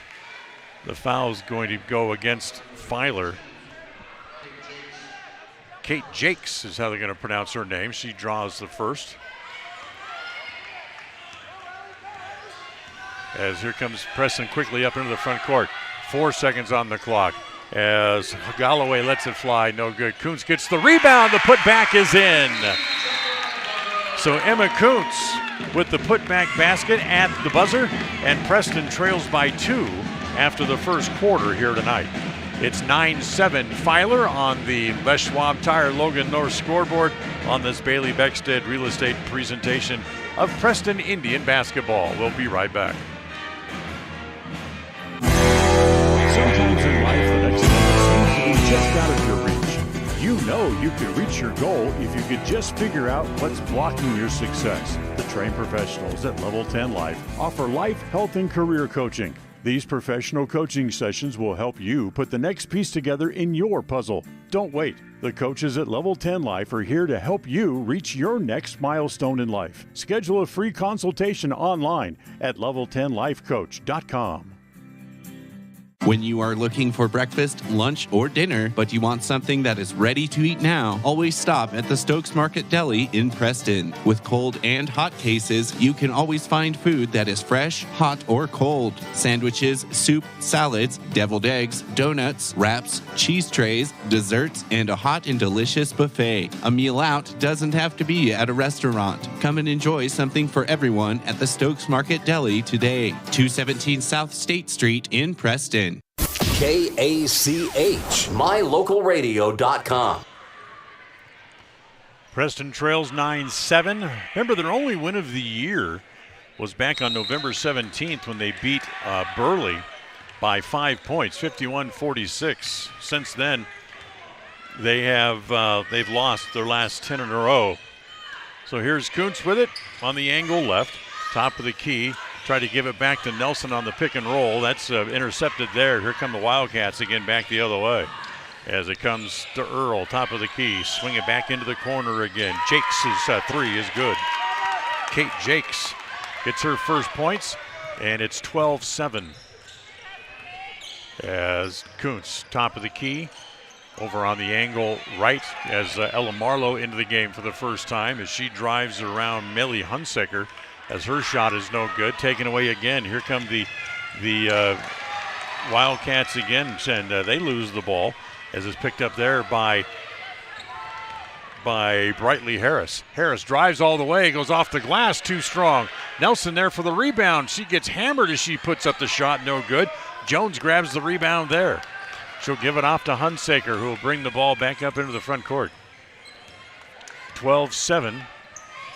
the foul is going to go against Filer. Kate Jakes is how they're going to pronounce her name. She draws the first. As here comes Preston quickly up into the front court. 4 seconds on the clock. As Galloway lets it fly, no good. Kuntz gets the rebound. The putback is in. So Emma Kuntz with the putback basket at the buzzer, and Preston trails by 2 after the first quarter here tonight. It's 9-7 Filer on the Les Schwab Tire Logan North scoreboard on this Bailey Beckstead Real Estate presentation of Preston Indian basketball. We'll be right back. Sometimes in life, the next thing seems to be just out of your reach. You know you can reach your goal if you could just figure out what's blocking your success. The trained professionals at Level 10 Life offer life, health, and career coaching. These professional coaching sessions will help you put the next piece together in your puzzle. Don't wait. The coaches at Level 10 Life are here to help you reach your next milestone in life. Schedule a free consultation online at level10lifecoach.com. When you are looking for breakfast, lunch, or dinner, but you want something that is ready to eat now, always stop at the Stokes Market Deli in Preston. With cold and hot cases, you can always find food that is fresh, hot, or cold. Sandwiches, soup, salads, deviled eggs, donuts, wraps, cheese trays, desserts, and a hot and delicious buffet. A meal out doesn't have to be at a restaurant. Come and enjoy something for everyone at the Stokes Market Deli today. 217 South State Street in Preston. KACH, mylocalradio.com. Preston trails 9-7. Remember, their only win of the year was back on November 17th when they beat Burley by 5 points, 51-46. Since then, they've lost their last 10 in a row. So here's Kuntz with it on the angle left, top of the key. Try to give it back to Nelson on the pick and roll. That's intercepted there. Here come the Wildcats again back the other way. As it comes to Earl, top of the key. Swing it back into the corner again. Jakes' 3 is good. Kate Jakes gets her first points, and it's 12-7. As Kuntz, top of the key, over on the angle right as Ella Marlowe into the game for the first time as she drives around Millie Hunsaker. As her shot is no good, taken away again. Here come the Wildcats again, and they lose the ball as it's picked up there by by Brightly Harris. Harris drives all the way, goes off the glass, too strong. Nelson there for the rebound. She gets hammered as she puts up the shot, no good. Jones grabs the rebound there. She'll give it off to Hunsaker, who will bring the ball back up into the front court. 12-7.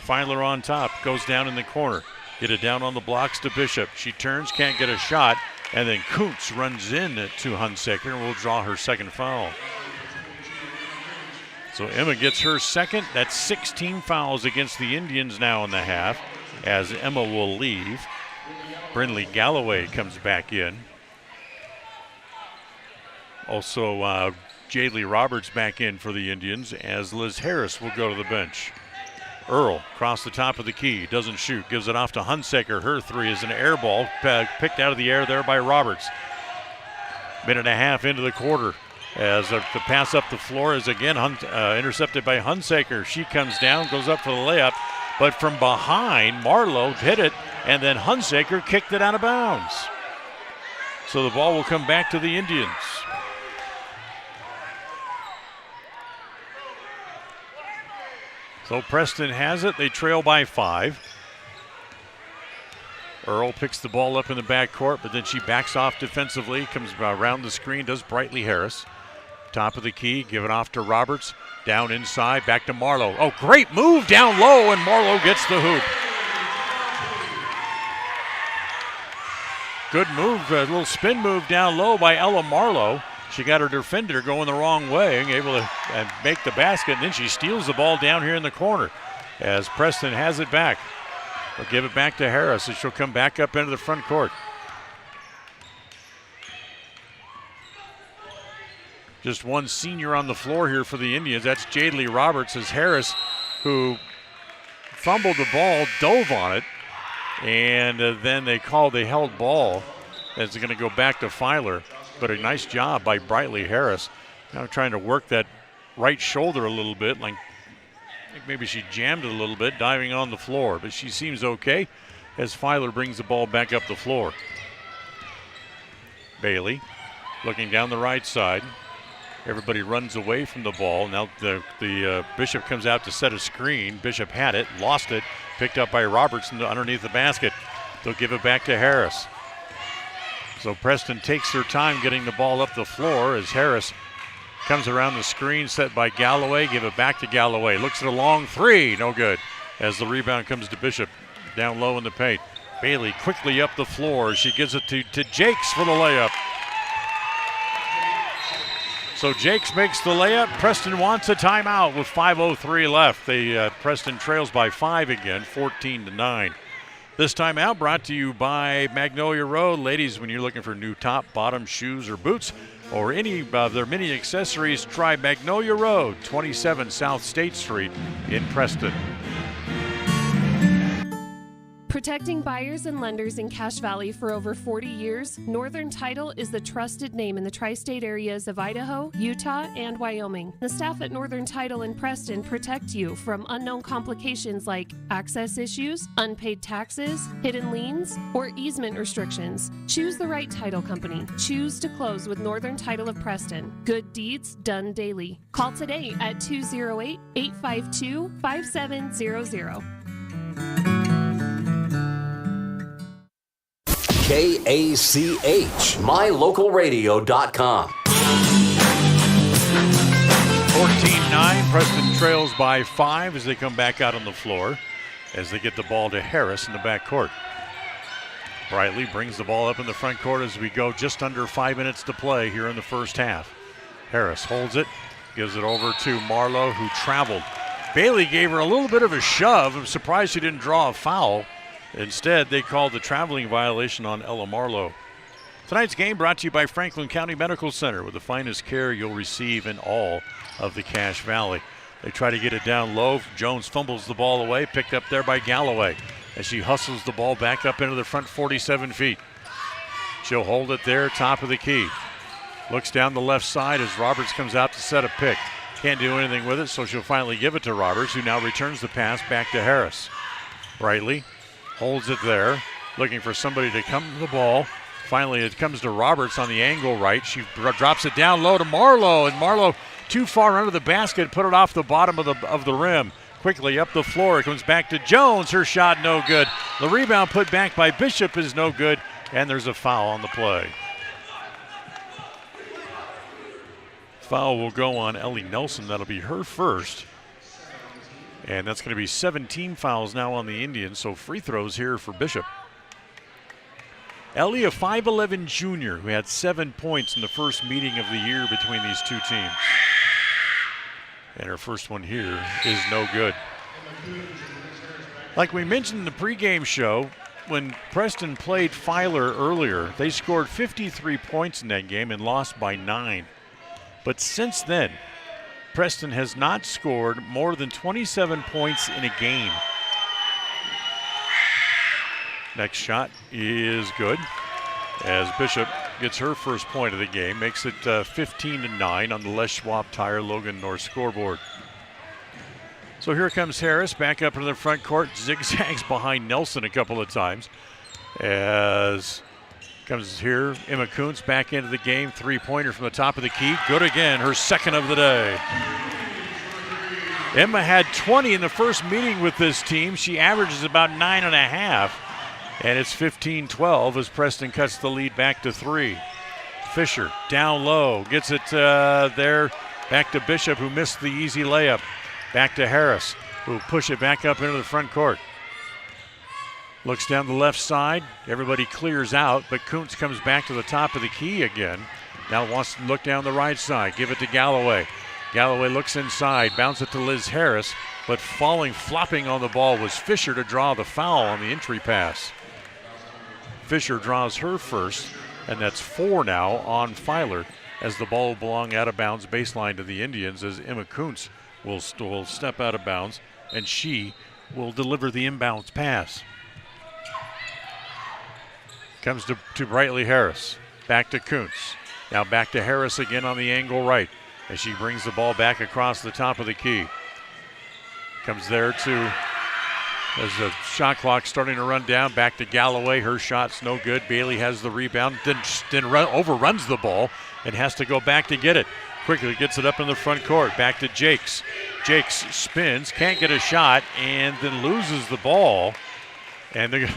Filer on top, goes down in the corner. Get it down on the blocks to Bishop. She turns, can't get a shot, and then Kuntz runs in to Hunsaker and will draw her second foul. So Emma gets her second. That's 16 fouls against the Indians now in the half, as Emma will leave. Brindley Galloway comes back in. Also, Jaylee Roberts back in for the Indians, as Liz Harris will go to the bench. Earl across the top of the key, doesn't shoot, gives it off to Hunsaker. Her three is an air ball, picked out of the air there by Roberts. Minute and a half into the quarter, as the pass up the floor is again intercepted by Hunsaker. She comes down, goes up for the layup, but from behind, Marlowe hit it, and then Hunsaker kicked it out of bounds. So the ball will come back to the Indians. So Preston has it. They trail by 5. Earl picks the ball up in the backcourt, but then she backs off defensively, comes around the screen, does Brightly Harris. Top of the key, give it off to Roberts. Down inside, back to Marlowe. Oh, great move down low, and Marlowe gets the hoop. Good move, a little spin move down low by Ella Marlowe. She got her defender going the wrong way, able to make the basket, and then she steals the ball down here in the corner as Preston has it back. They'll give it back to Harris, and she'll come back up into the front court. Just one senior on the floor here for the Indians. That's Jaylee Roberts, as Harris, who fumbled the ball, dove on it, and then they called a held ball. It's going to go back to Filer. But a nice job by Brightly Harris. Now trying to work that right shoulder a little bit. Like I think maybe she jammed it a little bit, diving on the floor. But she seems okay as Filer brings the ball back up the floor. Bailey looking down the right side. Everybody runs away from the ball. Now the Bishop comes out to set a screen. Bishop had it, lost it, picked up by Roberts underneath the basket. They'll give it back to Harris. So Preston takes their time getting the ball up the floor as Harris comes around the screen set by Galloway. Give it back to Galloway. Looks at a long three. No good. As the rebound comes to Bishop down low in the paint. Bailey quickly up the floor. She gives it to Jakes for the layup. So Jakes makes the layup. Preston wants a timeout with 5:03 left. Preston trails by 5 again, 14-9. This time out brought to you by Magnolia Road. Ladies, when you're looking for new top, bottom, shoes, or boots, or any of their many accessories, try Magnolia Road, 27 South State Street in Preston. Protecting buyers and lenders in Cache Valley for over 40 years, Northern Title is the trusted name in the tri-state areas of Idaho, Utah, and Wyoming. The staff at Northern Title in Preston protect you from unknown complications like access issues, unpaid taxes, hidden liens, or easement restrictions. Choose the right title company. Choose to close with Northern Title of Preston. Good deeds done daily. Call today at 208-852-5700. KACH, mylocalradio.com. 14-9, Preston trails by 5 as they come back out on the floor as they get the ball to Harris in the backcourt. Brightly brings the ball up in the front court as we go just under 5 minutes to play here in the first half. Harris holds it, gives it over to Marlowe, who traveled. Bailey gave her a little bit of a shove. I'm surprised she didn't draw a foul. Instead, they called the traveling violation on Ella Marlowe. Tonight's game brought to you by Franklin County Medical Center, with the finest care you'll receive in all of the Cache Valley. They try to get it down low. Jones fumbles the ball away, picked up there by Galloway as she hustles the ball back up into the front 47 feet. She'll hold it there, top of the key. Looks down the left side as Roberts comes out to set a pick. Can't do anything with it, so she'll finally give it to Roberts, who now returns the pass back to Harris. Brightly holds it there, looking for somebody to come to the ball. Finally, it comes to Roberts on the angle right. She drops it down low to Marlowe, and Marlowe too far under the basket, put it off the bottom of the rim. Quickly up the floor, it comes back to Jones. Her shot no good. The rebound put back by Bishop is no good, and there's a foul on the play. Foul will go on Ellie Nelson. That'll be her first. And that's going to be 17 fouls now on the Indians, so free throws here for Bishop. Ellie, a 5'11 junior who had 7 points in the first meeting of the year between these two teams. And her first one here is no good. Like we mentioned in the pregame show, when Preston played Filer earlier, they scored 53 points in that game and lost by 9. But since then, Preston has not scored more than 27 points in a game. Next shot is good as Bishop gets her first point of the game, makes it 15-9 on the Les Schwab Tire Logan North scoreboard. So here comes Harris back up into the front court, zigzags behind Nelson a couple of times. As comes here, Emma Kuntz back into the game, three-pointer from the top of the key, good again, her second of the day. Emma had 20 in the first meeting with this team. She averages about 9.5. And it's 15-12 as Preston cuts the lead back to 3. Fisher down low, gets it there, back to Bishop who missed the easy layup. Back to Harris who push it back up into the front court. Looks down the left side, everybody clears out, but Kuntz comes back to the top of the key again. Now wants to look down the right side, give it to Galloway. Galloway looks inside, bounce it to Liz Harris, but flopping on the ball was Fisher to draw the foul on the entry pass. Fisher draws her first, and that's 4 now on Filer as the ball will belong out of bounds baseline to the Indians as Emma Kuntz will step out of bounds, and she will deliver the inbounds pass. Comes to Brightly Harris, back to Kuntz. Now back to Harris again on the angle right as she brings the ball back across the top of the key. Comes there to, as the shot clock starting to run down, back to Galloway. Her shot's no good. Bailey has the rebound, then overruns the ball and has to go back to get it. Quickly gets it up in the front court. Back to Jakes. Jakes spins, can't get a shot, and then loses the ball. And they're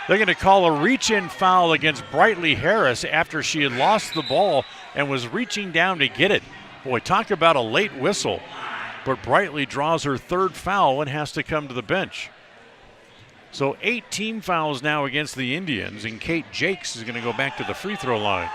going to call a reach-in foul against Brightly Harris after she had lost the ball and was reaching down to get it. Boy, talk about a late whistle. But Brightly draws her third foul and has to come to the bench. So 8 team fouls now against the Indians, and Kate Jakes is going to go back to the free throw line.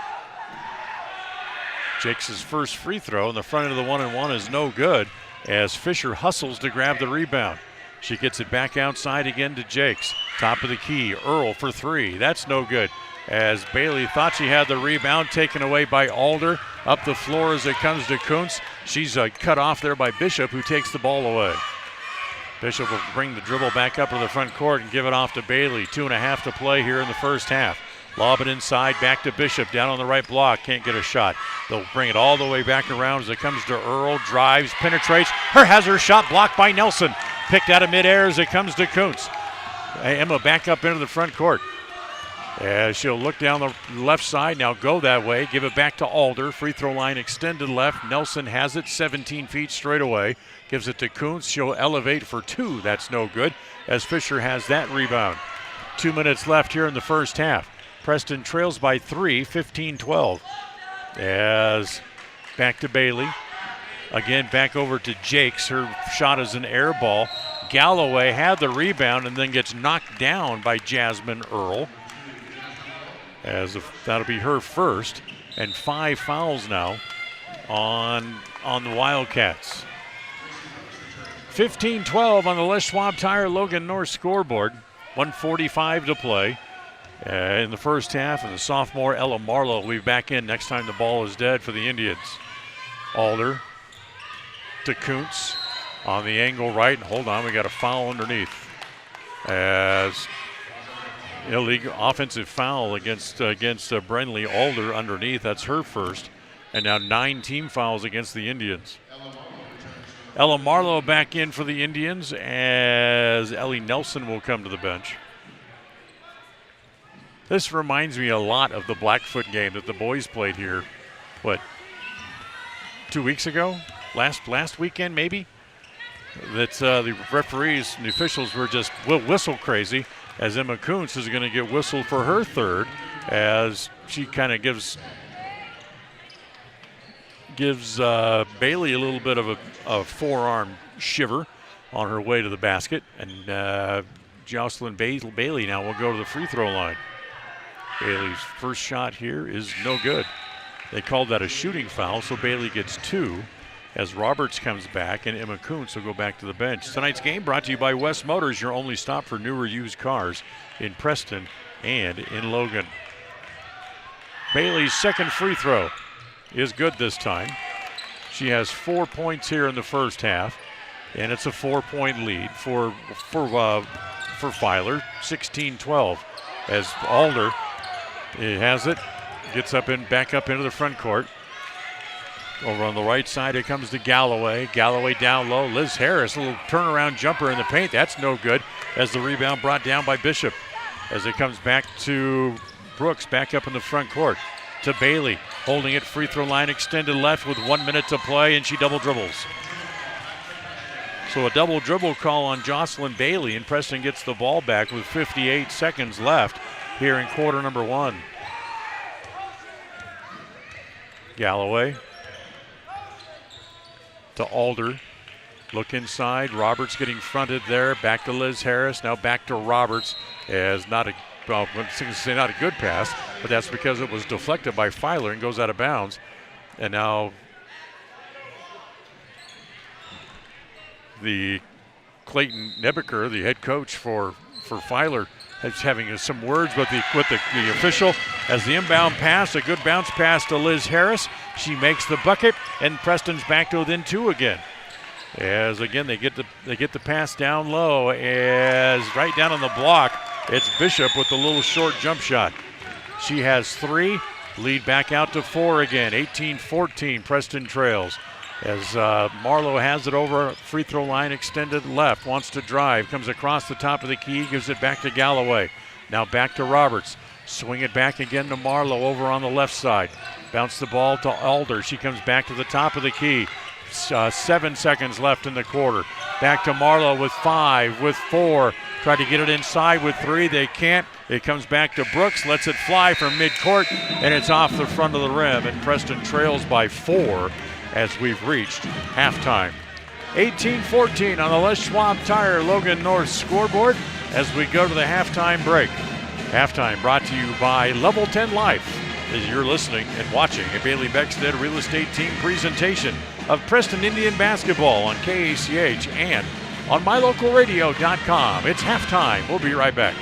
Jakes' first free throw in the front of the 1-and-1 is no good as Fisher hustles to grab the rebound. She gets it back outside again to Jakes. Top of the key, Earl for 3. That's no good as Bailey thought she had the rebound taken away by Alder. Up the floor as it comes to Kuntz. She's cut off there by Bishop, who takes the ball away. Bishop will bring the dribble back up to the front court and give it off to Bailey. 2.5 to play here in the first half. Lob it inside, back to Bishop, down on the right block. Can't get a shot. They'll bring it all the way back around as it comes to Earl. Drives, penetrates. Has her shot blocked by Nelson. Picked out of midair as it comes to Kuntz. Emma back up into the front court. As she'll look down the left side, now go that way, give it back to Alder. Free throw line extended left. Nelson has it 17 feet straight away. Gives it to Kuntz. She'll elevate for 2. That's no good as Fisher has that rebound. 2 minutes left here in the first half. Preston trails by 3, 15-12. As back to Bailey. Again, back over to Jakes. Her shot is an air ball. Galloway had the rebound and then gets knocked down by Jasmine Earl. As if that'll be her first, and 5 fouls now on the Wildcats. 15-12 on the Les Schwab Tire Logan North scoreboard. 1:45 to play in the first half, and the sophomore Ella Marlowe will be back in next time the ball is dead for the Indians. Alder to Kuntz on the angle right, and hold on, we got a foul underneath as illegal offensive foul against Brenly Alder underneath. That's her first. And now 9 team fouls against the Indians. Ella Marlowe back in for the Indians as Ellie Nelson will come to the bench. This reminds me a lot of the Blackfoot game that the boys played here, 2 weeks ago, last weekend maybe, that the referees and the officials were just whistle crazy, as Emma Kuntz is going to get whistled for her third, as she kind of gives Bailey a little bit of a forearm shiver on her way to the basket, and Jocelyn Bailey now will go to the free throw line. Bailey's first shot here is no good. They called that a shooting foul, so Bailey gets 2 as Roberts comes back, and Emma Kuntz will go back to the bench. Tonight's game brought to you by West Motors, your only stop for newer used cars in Preston and in Logan. Bailey's second free throw is good this time. She has 4 points here in the first half, and it's a 4-point lead for Filer, 16-12, as Alder has it, gets back up into the front court. Over on the right side, it comes to Galloway. Galloway down low. Liz Harris, a little turnaround jumper in the paint. That's no good, as the rebound brought down by Bishop. As it comes back to Brooks, back up in the front court to Bailey, holding it, free throw line extended left with 1 minute to play, and she double dribbles. So a double dribble call on Jocelyn Bailey, and Preston gets the ball back with 58 seconds left here in quarter number 1. Galloway to Alder. Look inside. Roberts getting fronted there. Back to Liz Harris. Now back to Roberts. As not a good pass, but that's because it was deflected by Filer and goes out of bounds. And now the Clayton Nebeker, the head coach for Filer, is having some words with the official as the inbound pass, a good bounce pass to Liz Harris. She makes the bucket, and Preston's back to within 2 again. As again they get the pass down low, as right down on the block, it's Bishop with the little short jump shot. She has 3, lead back out to 4 again. 18-14, Preston trails. As Marlowe has it over free throw line extended left, wants to drive, comes across the top of the key, gives it back to Galloway. Now back to Roberts. Swing it back again to Marlowe over on the left side. Bounce the ball to Alder. She comes back to the top of the key. 7 seconds left in the quarter. Back to Marlowe with 5, with 4. Try to get it inside with 3. They can't. It comes back to Brooks, lets it fly from midcourt, and it's off the front of the rim, and Preston trails by 4 as we've reached halftime. 18-14 on the Les Schwab Tire Logan North scoreboard as we go to the halftime break. Halftime brought to you by Level 10 Life, as you're listening and watching a Bailey Beckstead Real Estate Team presentation of Preston Indian basketball on KACH and on mylocalradio.com. It's halftime. We'll be right back.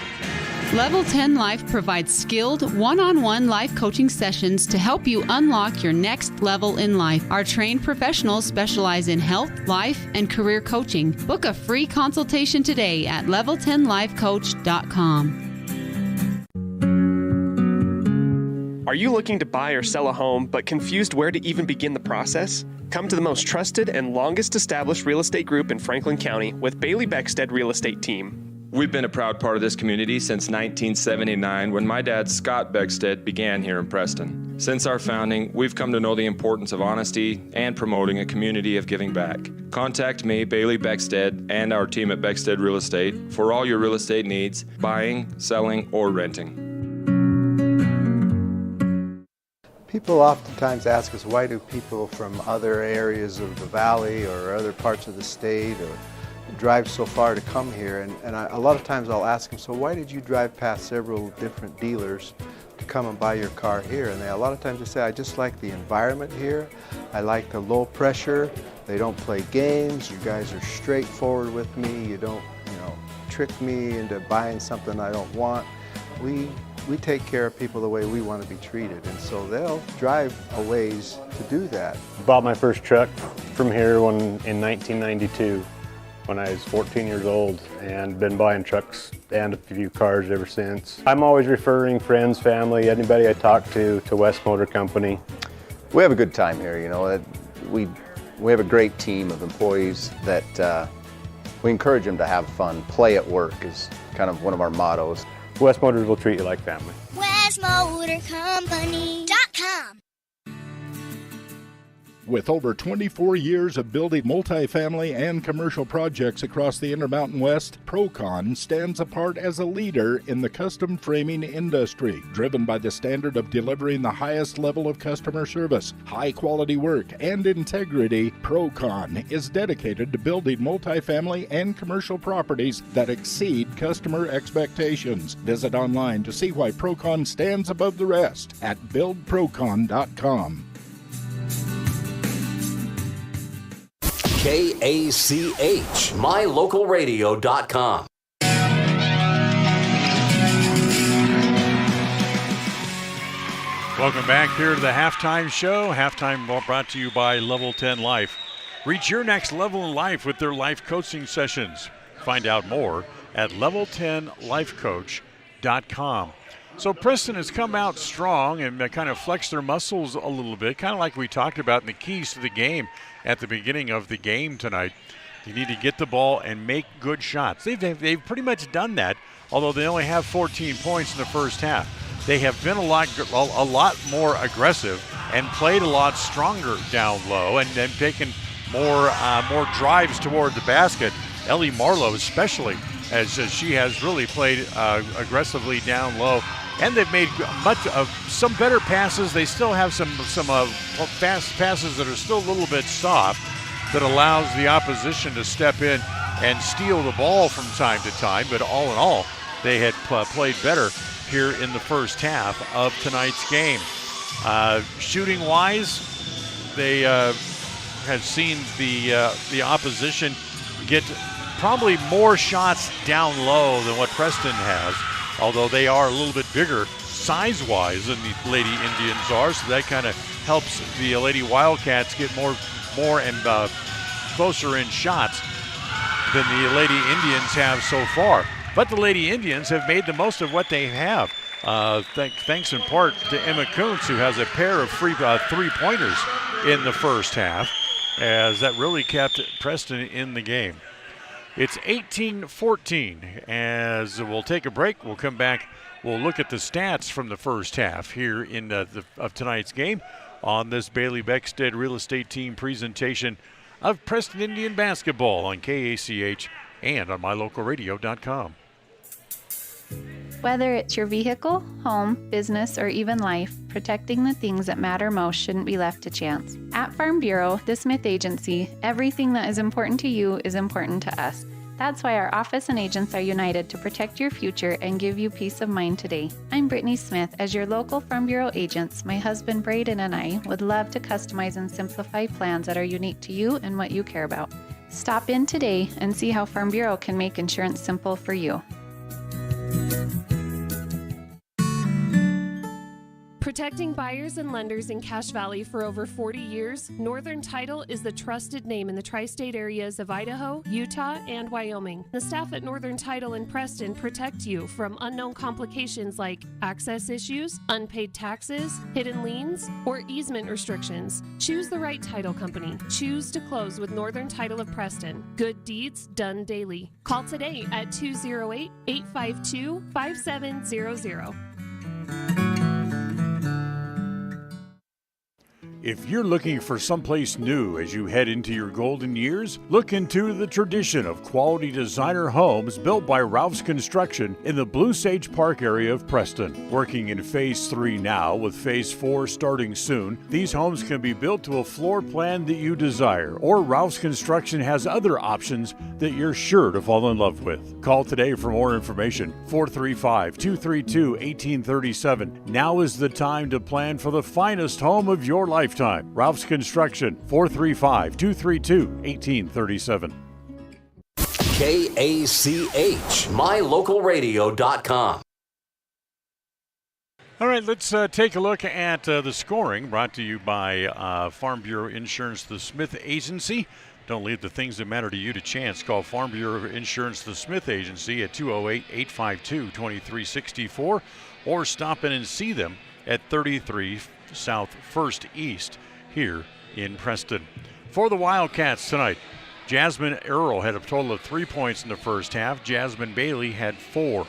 Level 10 Life provides skilled one-on-one life coaching sessions to help you unlock your next level in life. Our trained professionals specialize in health, life, and career coaching. Book a free consultation today at level10lifecoach.com. Are you looking to buy or sell a home but confused where to even begin the process? Come to the most trusted and longest established real estate group in Franklin County with Bailey Beckstead Real Estate Team. We've been a proud part of this community since 1979 when my dad, Scott Beckstead, began here in Preston. Since our founding, we've come to know the importance of honesty and promoting a community of giving back. Contact me, Bailey Beckstead, and our team at Beckstead Real Estate for all your real estate needs, buying, selling, or renting. People oftentimes ask us, why do people from other areas of the valley or other parts of the state or drive so far to come here? And a lot of times I'll ask them, so why did you drive past several different dealers to come and buy your car here? And a lot of times they say, I just like the environment here. I like the low pressure. They don't play games. You guys are straightforward with me. You don't, trick me into buying something I don't want. We take care of people the way we want to be treated, and so they'll drive a ways to do that. Bought my first truck from here in 1992 when I was 14 years old, and been buying trucks and a few cars ever since. I'm always referring friends, family, anybody I talk to West Motor Company. We have a good time here, We have a great team of employees that we encourage them to have fun. Play at work is kind of one of our mottos. West Motors will treat you like family. WestMotorCompany.com. With over 24 years of building multifamily and commercial projects across the Intermountain West, Procon stands apart as a leader in the custom framing industry, driven by the standard of delivering the highest level of customer service, high-quality work, and integrity. Procon is dedicated to building multifamily and commercial properties that exceed customer expectations. Visit online to see why Procon stands above the rest at buildprocon.com. KACH, mylocalradio.com. Welcome back here to the Halftime Show. Halftime brought to you by Level 10 Life. Reach your next level in life with their life coaching sessions. Find out more at level10lifecoach.com. So Preston has come out strong and kind of flexed their muscles a little bit, kind of like we talked about in the keys to the game at the beginning of the game tonight. You need to get the ball and make good shots. They've pretty much done that, although they only have 14 points in the first half. They have been a lot more aggressive and played a lot stronger down low and taken more drives toward the basket. Ellie Marlowe especially, as she has really played aggressively down low. And they've made some better passes. They still have some fast passes that are still a little bit soft that allows the opposition to step in and steal the ball from time to time. But all in all, they had played better here in the first half of tonight's game. Shooting-wise, they have seen the opposition get probably more shots down low than what Preston has, although they are a little bit bigger size-wise than the Lady Indians are, so that kind of helps the Lady Wildcats get more and closer in shots than the Lady Indians have so far. But the Lady Indians have made the most of what they have, thanks in part to Emma Kuntz, who has a pair of three-pointers in the first half, as that really kept Preston in the game. It's 18-14. As we'll take a break, we'll come back. We'll look at the stats from the first half here in of tonight's game on this Bailey Beckstead Real Estate Team presentation of Preston Indian basketball on KACH and on mylocalradio.com. Whether it's your vehicle, home, business, or even life, protecting the things that matter most shouldn't be left to chance. At Farm Bureau, the Smith Agency, everything that is important to you is important to us. That's why our office and agents are united to protect your future and give you peace of mind today. I'm Brittany Smith. As your local Farm Bureau agents, my husband Braden and I would love to customize and simplify plans that are unique to you and what you care about. Stop in today and see how Farm Bureau can make insurance simple for you. Protecting buyers and lenders in Cache Valley for over 40 years, Northern Title is the trusted name in the tri-state areas of Idaho, Utah, and Wyoming. The staff at Northern Title in Preston protect you from unknown complications like access issues, unpaid taxes, hidden liens, or easement restrictions. Choose the right title company. Choose to close with Northern Title of Preston. Good deeds done daily. Call today at 208-852-5700. If you're looking for someplace new as you head into your golden years, look into the tradition of quality designer homes built by Ralph's Construction in the Blue Sage Park area of Preston. Working in Phase 3 now, with Phase 4 starting soon, these homes can be built to a floor plan that you desire, or Ralph's Construction has other options that you're sure to fall in love with. Call today for more information, 435-232-1837. Now is the time to plan for the finest home of your lifetime. Ralph's Construction, 435-232-1837. KACH, mylocalradio.com. All right, let's take a look at the scoring, brought to you by Farm Bureau Insurance, the Smith Agency. Don't leave the things that matter to you to chance. Call Farm Bureau Insurance, the Smith Agency at 208-852-2364, or stop in and see them at 33 South 1st East here in Preston. For the Wildcats tonight, Jasmine Earle had a total of 3 points in the first half. Jasmine Bailey had 4.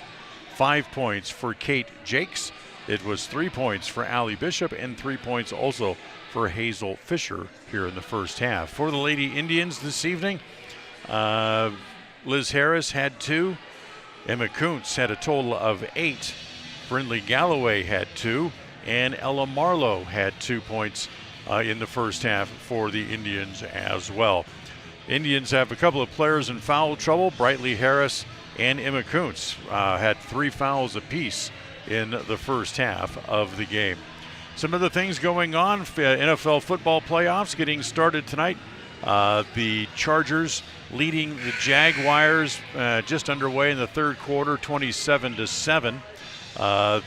5 points for Kate Jakes. It was 3 points for Allie Bishop and 3 points also for Hazel Fisher here in the first half. For the Lady Indians this evening, Liz Harris had 2. Emma Kuntz had a total of 8. Brindley Galloway had 2. And Ella Marlowe had 2 points in the first half for the Indians as well. Indians have a couple of players in foul trouble. Brightly Harris and Emma Kuntz had 3 fouls apiece in the first half of the game. Some other things going on. NFL football playoffs getting started tonight. The Chargers leading the Jaguars just underway in the third quarter, 27-7.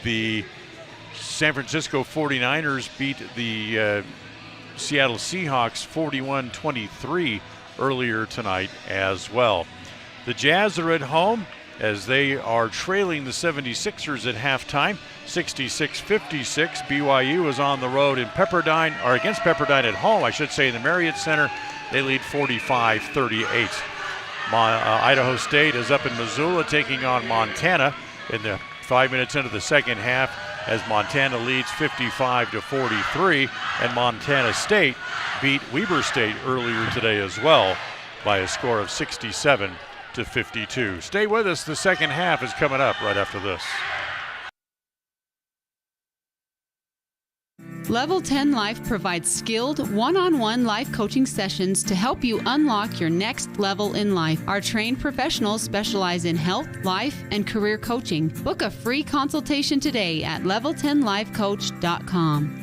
The San Francisco 49ers beat the Seattle Seahawks 41-23 earlier tonight as well. The Jazz are at home as they are trailing the 76ers at halftime, 66-56. BYU is on the road in Pepperdine, or against Pepperdine at home, I should say, in the Marriott Center. They lead 45-38. Idaho State is up in Missoula taking on Montana in the 5 minutes into the second half as Montana leads 55-43, and Montana State beat Weber State earlier today as well by a score of 67-52. Stay with us. The second half is coming up right after this. Level 10 Life provides skilled one-on-one life coaching sessions to help you unlock your next level in life. Our trained professionals specialize in health, life, and career coaching. Book a free consultation today at level10lifecoach.com.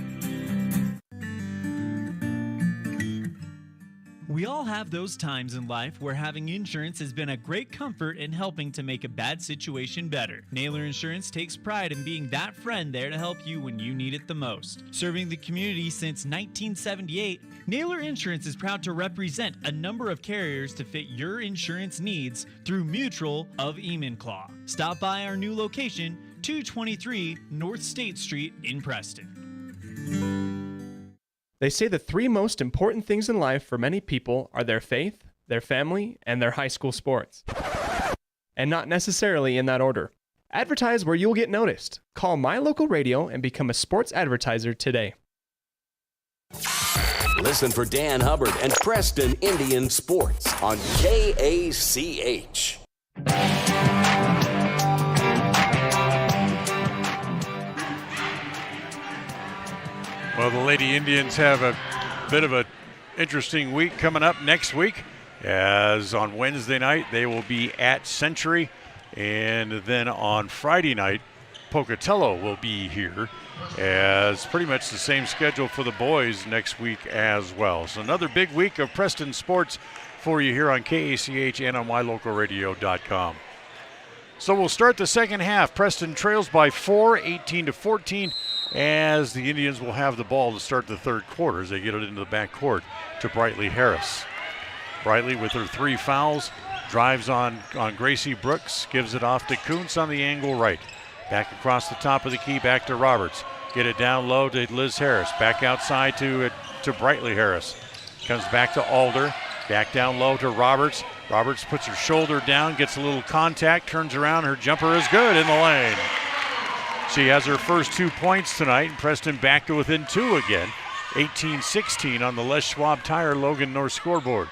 We all have those times in life where having insurance has been a great comfort in helping to make a bad situation better. Naylor Insurance takes pride in being that friend there to help you when you need it the most. Serving the community since 1978, Naylor Insurance is proud to represent a number of carriers to fit your insurance needs through Mutual of Enumclaw. Stop by our new location, 223 North State Street in Preston. They say the 3 most important things in life for many people are their faith, their family, and their high school sports. And not necessarily in that order. Advertise where you'll get noticed. Call My Local Radio and become a sports advertiser today. Listen for Dan Hubbard and Preston Indian Sports on KACH. Well, the Lady Indians have a bit of an interesting week coming up next week, as on Wednesday night they will be at Century, and then on Friday night Pocatello will be here, as pretty much the same schedule for the boys next week as well. So another big week of Preston sports for you here on KACH and on mylocalradio.com. So we'll start the second half. Preston trails by 4, 18-14. As the Indians will have the ball to start the third quarter as they get it into the back court to Brightly Harris. Brightly with her 3 fouls, drives on Gracie Brooks, gives it off to Kuntz on the angle right. Back across the top of the key, back to Roberts. Get it down low to Liz Harris. Back outside to Brightly Harris. Comes back to Alder. Back down low to Roberts. Roberts puts her shoulder down, gets a little contact, turns around. Her jumper is good in the lane. She has her first 2 points tonight, and Preston back to within 2 again. 18-16 on the Les Schwab Tire Logan North scoreboard.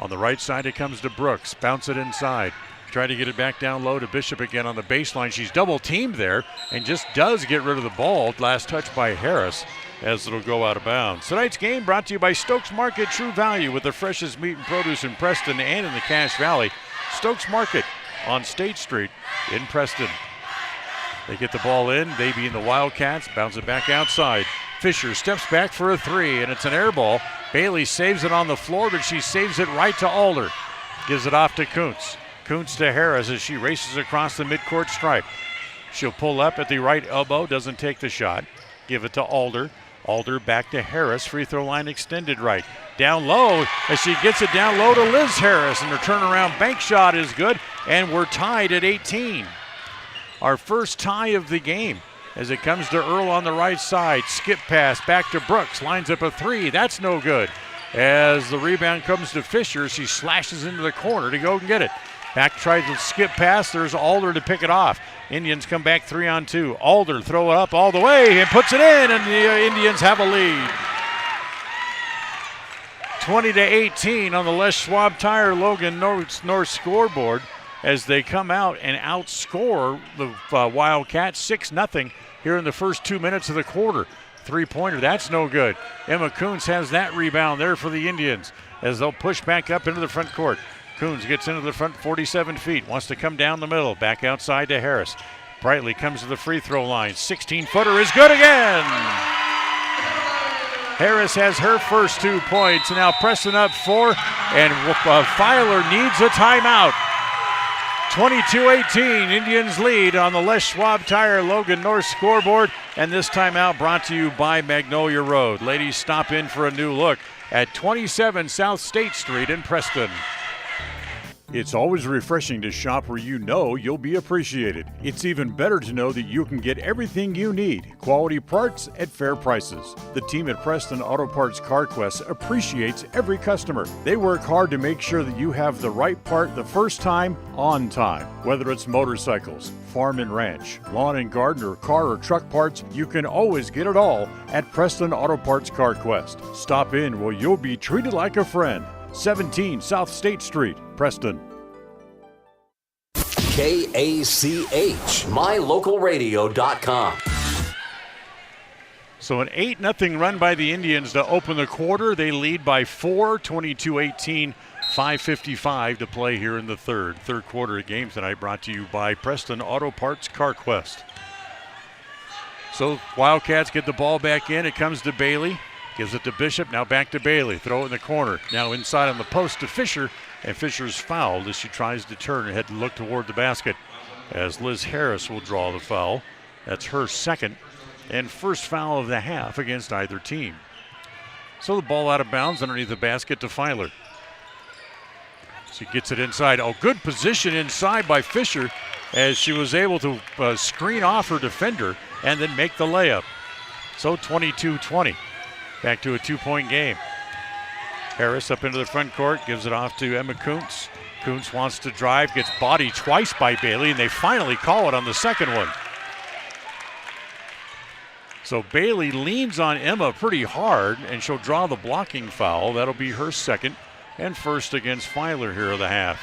On the right side, it comes to Brooks. Bounce it inside. Try to get it back down low to Bishop again on the baseline. She's double teamed there and just does get rid of the ball. Last touch by Harris as it'll go out of bounds. Tonight's game brought to you by Stokes Market, True Value with the freshest meat and produce in Preston and in the Cache Valley. Stokes Market on State Street in Preston. They get the ball in, they being the Wildcats, bounce it back outside. Fisher steps back for a 3, and it's an air ball. Bailey saves it on the floor, but she saves it right to Alder. Gives it off to Kuntz. Kuntz to Harris as she races across the midcourt stripe. She'll pull up at the right elbow, doesn't take the shot. Give it to Alder. Alder back to Harris, free throw line extended right. Down low as she gets it down low to Liz Harris, and her turnaround bank shot is good, and we're tied at 18. Our first tie of the game as it comes to Earl on the right side. Skip pass back to Brooks. Lines up a 3. That's no good. As the rebound comes to Fisher, she slashes into the corner to go and get it. Back tried to skip past. There's Alder to pick it off. Indians come back 3-on-2. Alder throw it up all the way and puts it in, and the Indians have a lead. 20-18 on the Les Schwab Tire Logan North scoreboard as they come out and outscore the Wildcats 6-0 here in the first 2 minutes of the quarter. Three-pointer, that's no good. Emma Coons has that rebound there for the Indians as they'll push back up into the front court. Coons gets into the front 47 feet, wants to come down the middle, back outside to Harris. Brightly comes to the free throw line. 16-footer is good again. Harris has her first 2 points. Now Preston up 4, and Filer needs a timeout. 22-18, Indians lead on the Les Schwab Tire Logan North scoreboard, and this timeout brought to you by Magnolia Road. Ladies, stop in for a new look at 27 South State Street in Preston. It's always refreshing to shop where you know you'll be appreciated. It's even better to know that you can get everything you need, quality parts at fair prices. The team at Preston Auto Parts CarQuest appreciates every customer. They work hard to make sure that you have the right part the first time, on time. Whether it's motorcycles, farm and ranch, lawn and garden, or car or truck parts, you can always get it all at Preston Auto Parts CarQuest. Stop in where you'll be treated like a friend. 17 South State Street, Preston. KACH, mylocalradio.com. So an 8-0 run by the Indians to open the quarter. They lead by 4, 22-18, 5:55 to play here in the third. Third quarter of game tonight brought to you by Preston Auto Parts CarQuest. So Wildcats get the ball back in. It comes to Bailey. Gives it to Bishop, now back to Bailey. Throw it in the corner. Now inside on the post to Fisher, and Fisher's fouled as she tries to turn her head and look toward the basket as Liz Harris will draw the foul. That's her second and first foul of the half against either team. So the ball out of bounds underneath the basket to Filer. She gets it inside. Oh, good position inside by Fisher as she was able to screen off her defender and then make the layup. So 22-20. Back to a 2-point game. Harris up into the front court, gives it off to Emma Kuntz. Kuntz wants to drive, gets bodied twice by Bailey, and they finally call it on the second one. So Bailey leans on Emma pretty hard, and she'll draw the blocking foul. That'll be her second and first against Filer here of the half.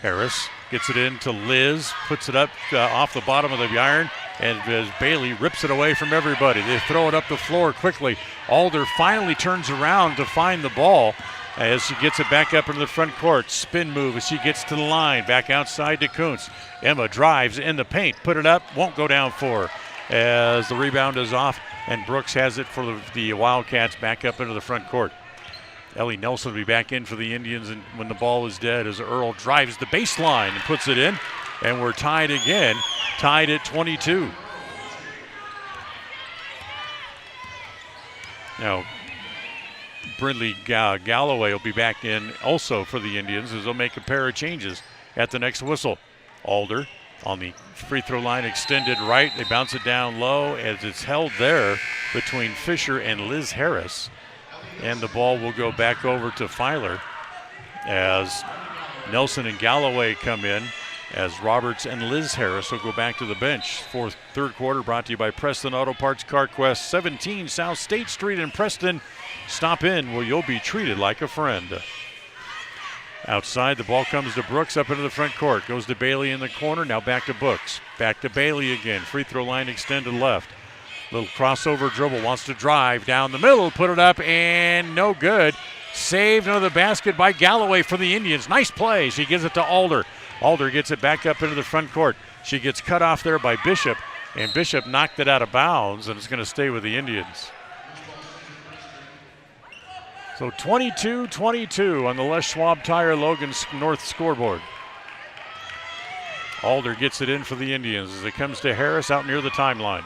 Harris gets it in to Liz, puts it up off the bottom of the iron, and as Bailey rips it away from everybody. They throw it up the floor quickly. Alder finally turns around to find the ball as she gets it back up into the front court. Spin move as she gets to the line. Back outside to Kuntz. Emma drives in the paint. Put it up. Won't go down for her as the rebound is off, and Brooks has it for the Wildcats back up into the front court. Ellie Nelson will be back in for the Indians and when the ball is dead as Earl drives the baseline and puts it in. And we're tied again, tied at 22. Now, Brindley Galloway will be back in also for the Indians as they'll make a pair of changes at the next whistle. Alder on the free throw line extended right. They bounce it down low as it's held there between Fisher and Liz Harris. And the ball will go back over to Filer as Nelson and Galloway come in, as Roberts and Liz Harris will go back to the bench. Third quarter brought to you by Preston Auto Parts CarQuest, 17 South State Street in Preston. Stop in where you'll be treated like a friend. Outside, the ball comes to Brooks up into the front court. Goes to Bailey in the corner, now back to Brooks. Back to Bailey again. Free throw line extended left. Little crossover dribble, wants to drive down the middle, put it up, and no good. Saved under the basket by Galloway for the Indians. Nice play. She gives it to Alder. Alder gets it back up into the front court. She gets cut off there by Bishop, and Bishop knocked it out of bounds, and it's going to stay with the Indians. So 22-22 on the Les Schwab Tire Logan North scoreboard. Alder gets it in for the Indians as it comes to Harris out near the timeline.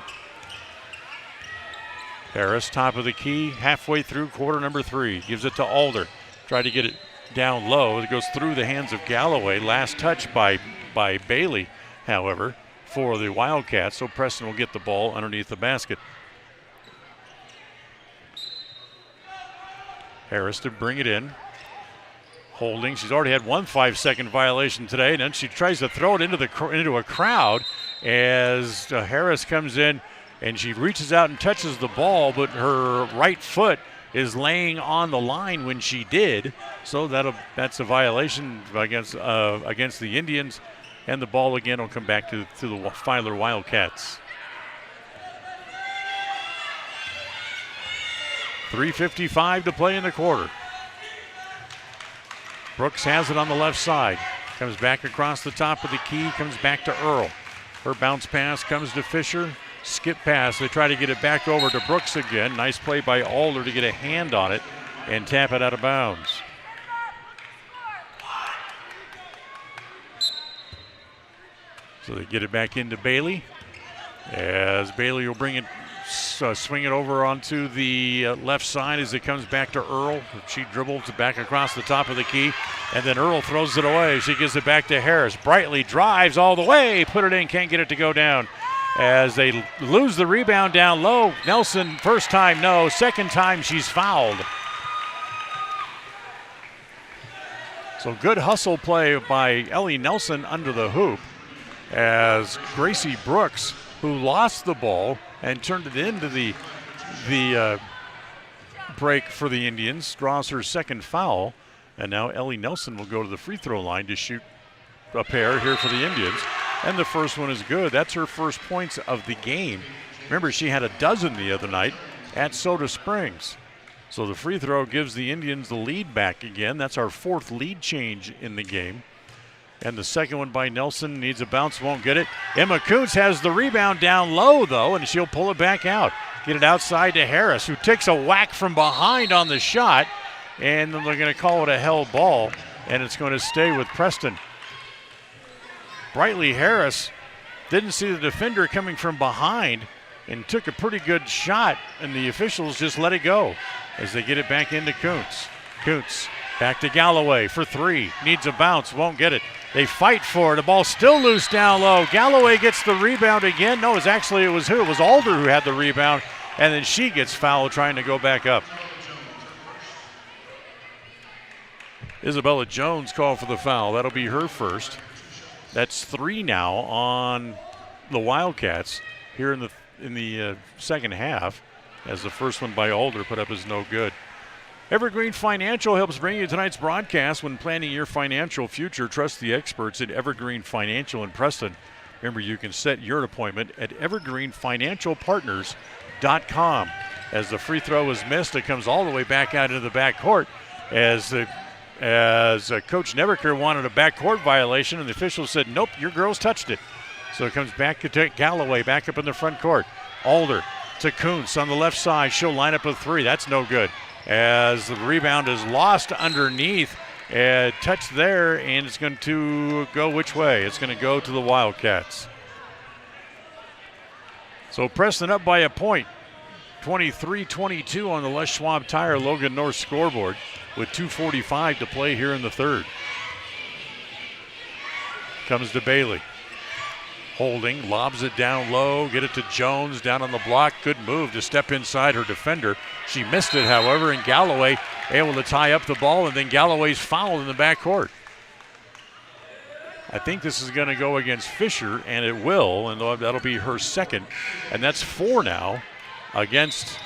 Harris, top of the key, halfway through quarter number 3. Gives it to Alder. Try to get it down low. It goes through the hands of Galloway. Last touch by Bailey, however, for the Wildcats. So Preston will get the ball underneath the basket. Harris to bring it in. Holding. She's already had one 5-second violation today, and then she tries to throw it into a crowd as Harris comes in, and she reaches out and touches the ball, but her right foot is laying on the line when she did. So that's a violation against the Indians, and the ball again will come back to the Filer Wildcats. 3:55 to play in the quarter. Brooks has it on the left side. Comes back across the top of the key, comes back to Earl. Her bounce pass comes to Fisher. Skip pass. They try to get it back over to Brooks again. Nice play by Alder to get a hand on it and tap it out of bounds. So they get it back into Bailey, as Bailey will bring it, swing it over onto the left side as it comes back to Earl. She dribbles it back across the top of the key, and then Earl throws it away. She gives it back to Harris. Brightly drives all the way, put it in, can't get it to go down. As they lose the rebound down low. Nelson, first time, no. Second time, she's fouled. So good hustle play by Ellie Nelson under the hoop, as Gracie Brooks, who lost the ball and turned it into the break for the Indians, draws her second foul. And now Ellie Nelson will go to the free throw line to shoot a pair here for the Indians. And the first one is good. That's her first points of the game. Remember, she had a dozen the other night at Soda Springs. So the free throw gives the Indians the lead back again. That's our fourth lead change in the game. And the second one by Nelson needs a bounce, won't get it. Emma Kuntz has the rebound down low, though, and she'll pull it back out. Get it outside to Harris, who takes a whack from behind on the shot. And then they're going to call it a held ball, and it's going to stay with Preston. Brightly Harris didn't see the defender coming from behind and took a pretty good shot, and the officials just let it go as they get it back into Kuntz. Kuntz back to Galloway for three. Needs a bounce, won't get it. They fight for it. The ball still loose down low. Galloway gets the rebound again. No, it was who? It was Alder who had the rebound, and then she gets fouled trying to go back up. Isabella Jones called for the foul. That'll be her first. That's three now on the Wildcats here in the second half, as the first one by Alder put up is no good. Evergreen Financial helps bring you tonight's broadcast. When planning your financial future, trust the experts at Evergreen Financial in Preston. Remember, you can set your appointment at evergreenfinancialpartners.com. As the free throw is missed, it comes all the way back out into the backcourt as Coach Nebeker wanted a backcourt violation, and the officials said, nope, your girls touched it. So it comes back to Galloway, back up in the front court. Alder to Kuntz on the left side. She'll line up a three. That's no good. As the rebound is lost underneath, touch there, and it's going to go which way? It's going to go to the Wildcats. So Preston up by a point, 23-22 on the Les Schwab Tire Logan North scoreboard with 2:45 to play here in the third. Comes to Bailey. Holding, lobs it down low, get it to Jones down on the block. Good move to step inside her defender. She missed it, however, and Galloway able to tie up the ball, and then Galloway's fouled in the backcourt. I think this is going to go against Fisher, and it will, and that'll be her second. And that's four now against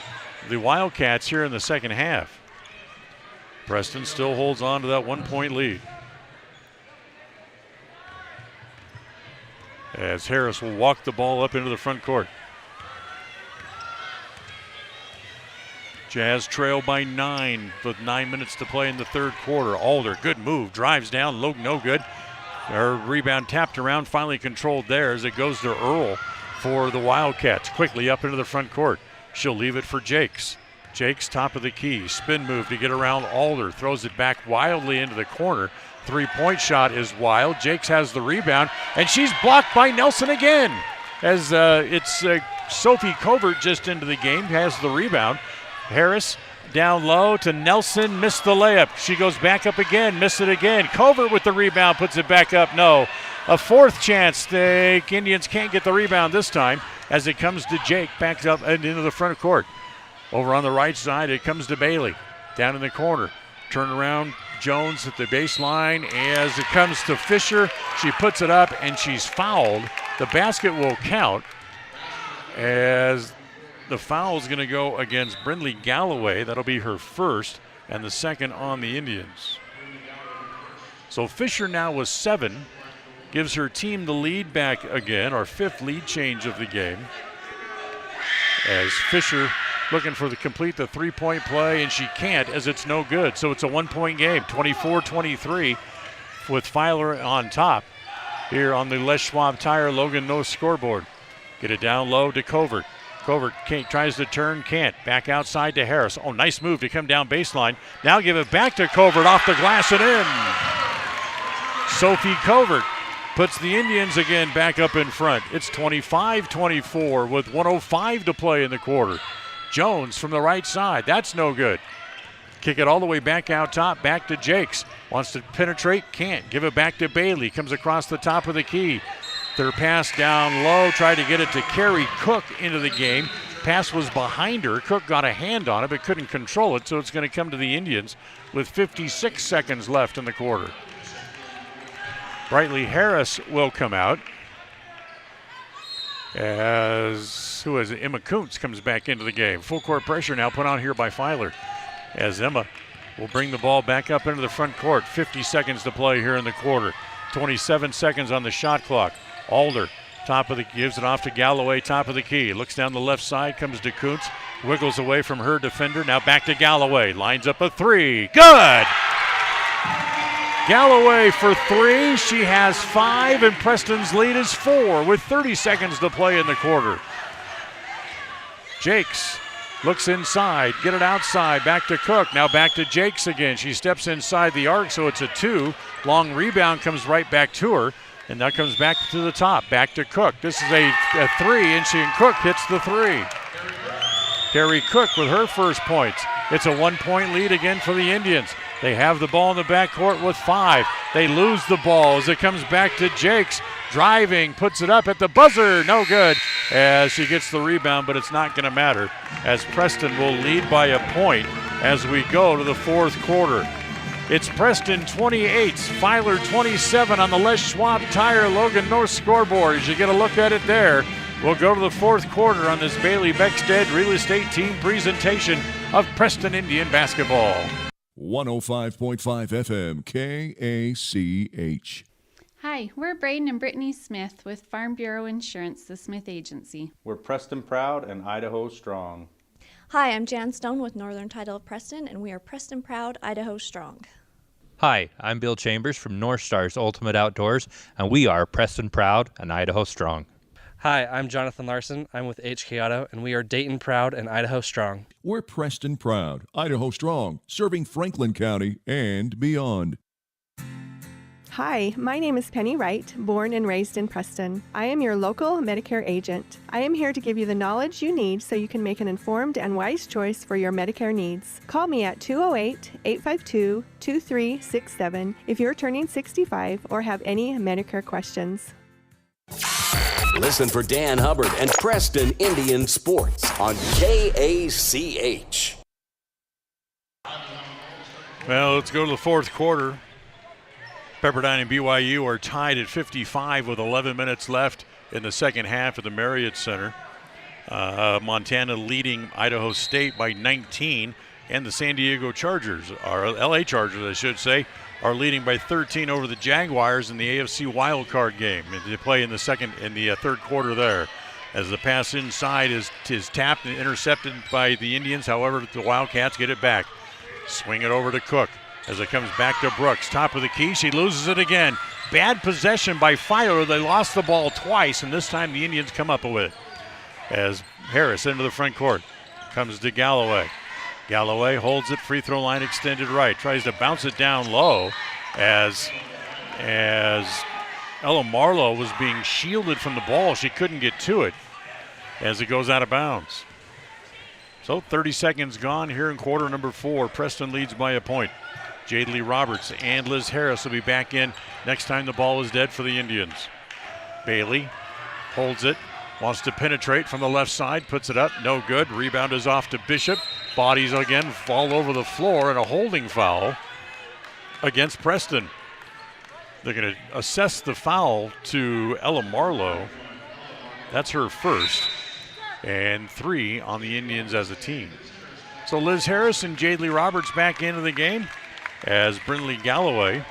the Wildcats here in the second half. Preston still holds on to that 1 point lead. As Harris will walk the ball up into the front court. Jazz trail by 9 with 9 minutes to play in the third quarter. Alder, good move, drives down, low, no good. Her rebound tapped around, finally controlled there as it goes to Earl for the Wildcats. Quickly up into the front court. She'll leave it for Jakes. Jakes, top of the key, spin move to get around Alder, throws it back wildly into the corner. Three-point shot is wild. Jakes has the rebound, and she's blocked by Nelson again. As it's Sophie Covert just into the game, has the rebound. Harris down low to Nelson, missed the layup. She goes back up again, missed it again. Covert with the rebound, puts it back up, no. A fourth chance. The Indians can't get the rebound this time as it comes to Jake, backs up and into the front court. Over on the right side, it comes to Bailey. Down in the corner. Turn around Jones at the baseline. As it comes to Fisher, she puts it up and she's fouled. The basket will count as the foul is going to go against Brindley Galloway. That'll be her first and the second on the Indians. So Fisher now with 7. Gives her team the lead back again, our 5th lead change of the game. As Fisher looking for complete the three-point play, and she can't as it's no good. So it's a 1-point game, 24-23 with Filer on top here on the Les Schwab Tire Logan No scoreboard. Get it down low to Covert. Covert tries to turn, can't. Back outside to Harris. Oh, nice move to come down baseline. Now give it back to Covert off the glass and in. Sophie Covert puts the Indians again back up in front. It's 25-24 with 1:05 to play in the quarter. Jones from the right side. That's no good. Kick it all the way back out top, back to Jakes. Wants to penetrate, can't. Give it back to Bailey. Comes across the top of the key. Their pass down low. Tried to get it to Carrie Cook into the game. Pass was behind her. Cook got a hand on it but couldn't control it, so it's going to come to the Indians with 56 seconds left in the quarter. Brightly Harris will come out as Emma Kuntz comes back into the game. Full court pressure now put on here by Filer as Emma will bring the ball back up into the front court. 50 seconds to play here in the quarter. 27 seconds on the shot clock. Alder gives it off to Galloway, top of the key. Looks down the left side, comes to Kuntz, wiggles away from her defender. Now back to Galloway, lines up a 3. Good! Galloway for 3. She has 5, and Preston's lead is 4 with 30 seconds to play in the quarter. Jakes looks inside, get it outside, back to Cook. Now back to Jakes again. She steps inside the arc, so it's a 2. Long rebound comes right back to her, and that comes back to the top. Back to Cook. This is a 3, and Cook hits the 3. Carrie Cook with her first points. It's a 1-point lead again for the Indians. They have the ball in the backcourt with 5. They lose the ball as it comes back to Jakes. Driving, puts it up at the buzzer. No good as she gets the rebound, but it's not going to matter as Preston will lead by a point as we go to the fourth quarter. It's Preston 28, Filer 27 on the Les Schwab Tire Logan North scoreboard. As you get a look at it there, we'll go to the fourth quarter on this Bailey Beckstead Real Estate Team presentation of Preston Indian basketball. 105.5 FM KACH. Hi, we're Braden and Brittany Smith with Farm Bureau Insurance, the Smith Agency. We're Preston Proud and Idaho Strong. Hi, I'm Jan Stone with Northern Title of Preston, and we are Preston Proud, Idaho Strong. Hi, I'm Bill Chambers from North Stars Ultimate Outdoors, and we are Preston Proud and Idaho Strong. Hi, I'm Jonathan Larson. I'm with HK Auto, and we are Dayton Proud and Idaho Strong. We're Preston Proud, Idaho Strong, serving Franklin County and beyond. Hi, my name is Penny Wright, born and raised in Preston. I am your local Medicare agent. I am here to give you the knowledge you need so you can make an informed and wise choice for your Medicare needs. Call me at 208-852-2367 if you're turning 65 or have any Medicare questions. Listen for Dan Hubbard and Preston Indian Sports on KACH. Well, let's go to the fourth quarter. Pepperdine and BYU are tied at 55 with 11 minutes left in the second half at the Marriott Center. Montana leading Idaho State by 19, and the San Diego Chargers, or LA Chargers, I should say, are leading by 13 over the Jaguars in the AFC wildcard game. They play in the third quarter there. As the pass inside is tapped and intercepted by the Indians. However, the Wildcats get it back. Swing it over to Cook as it comes back to Brooks. Top of the key, she loses it again. Bad possession by Filer. They lost the ball twice, and this time the Indians come up with it. As Harris into the front court. Comes to Galloway. Galloway holds it, free throw line extended right. Tries to bounce it down low as Ella Marlowe was being shielded from the ball. She couldn't get to it as it goes out of bounds. So 30 seconds gone here in quarter number 4. Preston leads by a point. Jade Lee Roberts and Liz Harris will be back in next time the ball is dead for the Indians. Bailey holds it, wants to penetrate from the left side, puts it up, no good. Rebound is off to Bishop. Bodies again fall over the floor and a holding foul against Preston. They're going to assess the foul to Ella Marlowe. That's her first. And 3 on the Indians as a team. So Liz Harris and Jadely Roberts back into the game as Brinley Galloway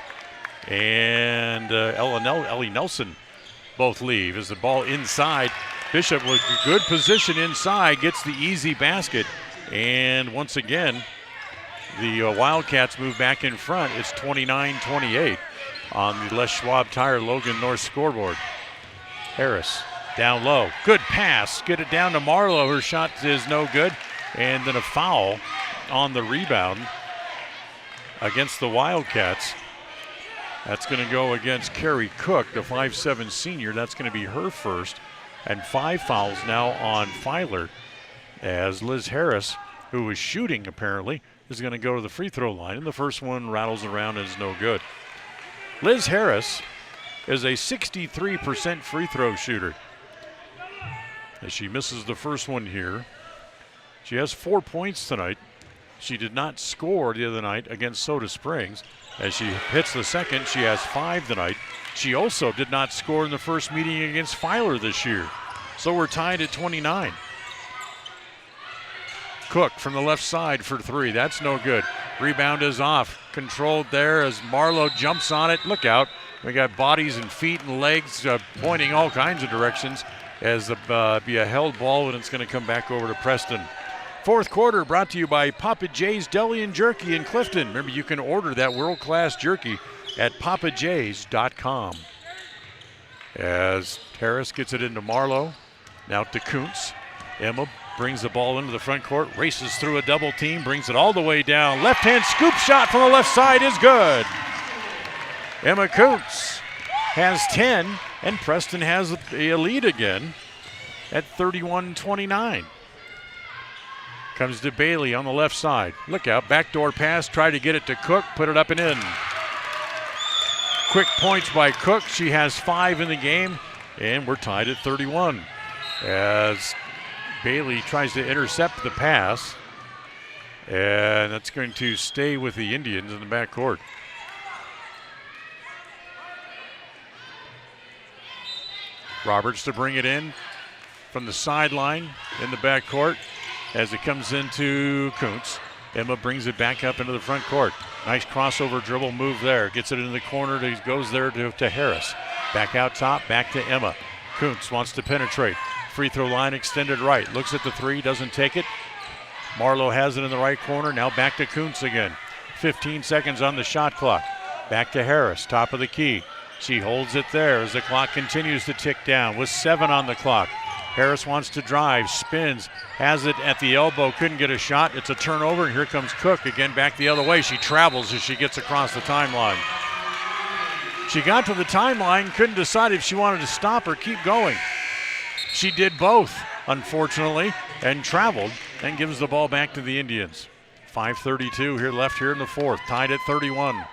and Ellie Nelson both leave. As the ball inside, Bishop with good position inside gets the easy basket. And once again, the Wildcats move back in front. It's 29-28 on the Les Schwab Tire Logan North scoreboard. Harris down low. Good pass. Get it down to Marlowe. Her shot is no good. And then a foul on the rebound against the Wildcats. That's going to go against Carrie Cook, the 5'7" senior. That's going to be her first. And 5 fouls now on Filer as Liz Harris, who was shooting apparently, is going to go to the free throw line. And the first one rattles around and is no good. Liz Harris is a 63% free throw shooter. As she misses the first one here. She has 4 points tonight. She did not score the other night against Soda Springs. As she hits the second, she has 5 tonight. She also did not score in the first meeting against Filer this year. So we're tied at 29. Cook from the left side for 3. That's no good. Rebound is off. Controlled there as Marlowe jumps on it. Look out. We got bodies and feet and legs pointing all kinds of directions as be a held ball, and it's going to come back over to Preston. Fourth quarter brought to you by Papa J's Deli and Jerky in Clifton. Remember, you can order that world-class jerky at papajays.com. As Harris gets it into Marlowe. Now to Kuntz. Emma brings the ball into the front court, races through a double team, brings it all the way down. Left-hand scoop shot from the left side is good. Emma Kuntz has 10, and Preston has a lead again at 31-29. Comes to Bailey on the left side. Look out, backdoor pass, try to get it to Cook, put it up and in. Quick points by Cook. She has 5 in the game, and we're tied at 31. As Bailey tries to intercept the pass, and that's going to stay with the Indians in the backcourt. Roberts to bring it in from the sideline in the backcourt as it comes into Kuntz. Emma brings it back up into the front court. Nice crossover dribble move there. Gets it into the corner, goes there to Harris. Back out top, back to Emma. Kuntz wants to penetrate. Free throw line extended right. Looks at the 3, doesn't take it. Marlowe has it in the right corner. Now back to Kuntz again. 15 seconds on the shot clock. Back to Harris, top of the key. She holds it there as the clock continues to tick down with 7 on the clock. Harris wants to drive, spins, has it at the elbow, couldn't get a shot. It's a turnover, and here comes Cook again back the other way. She travels as she gets across the timeline. She got to the timeline, couldn't decide if she wanted to stop or keep going. She did both, unfortunately, and traveled and gives the ball back to the Indians. 5:32 here left here in the fourth, tied at 31.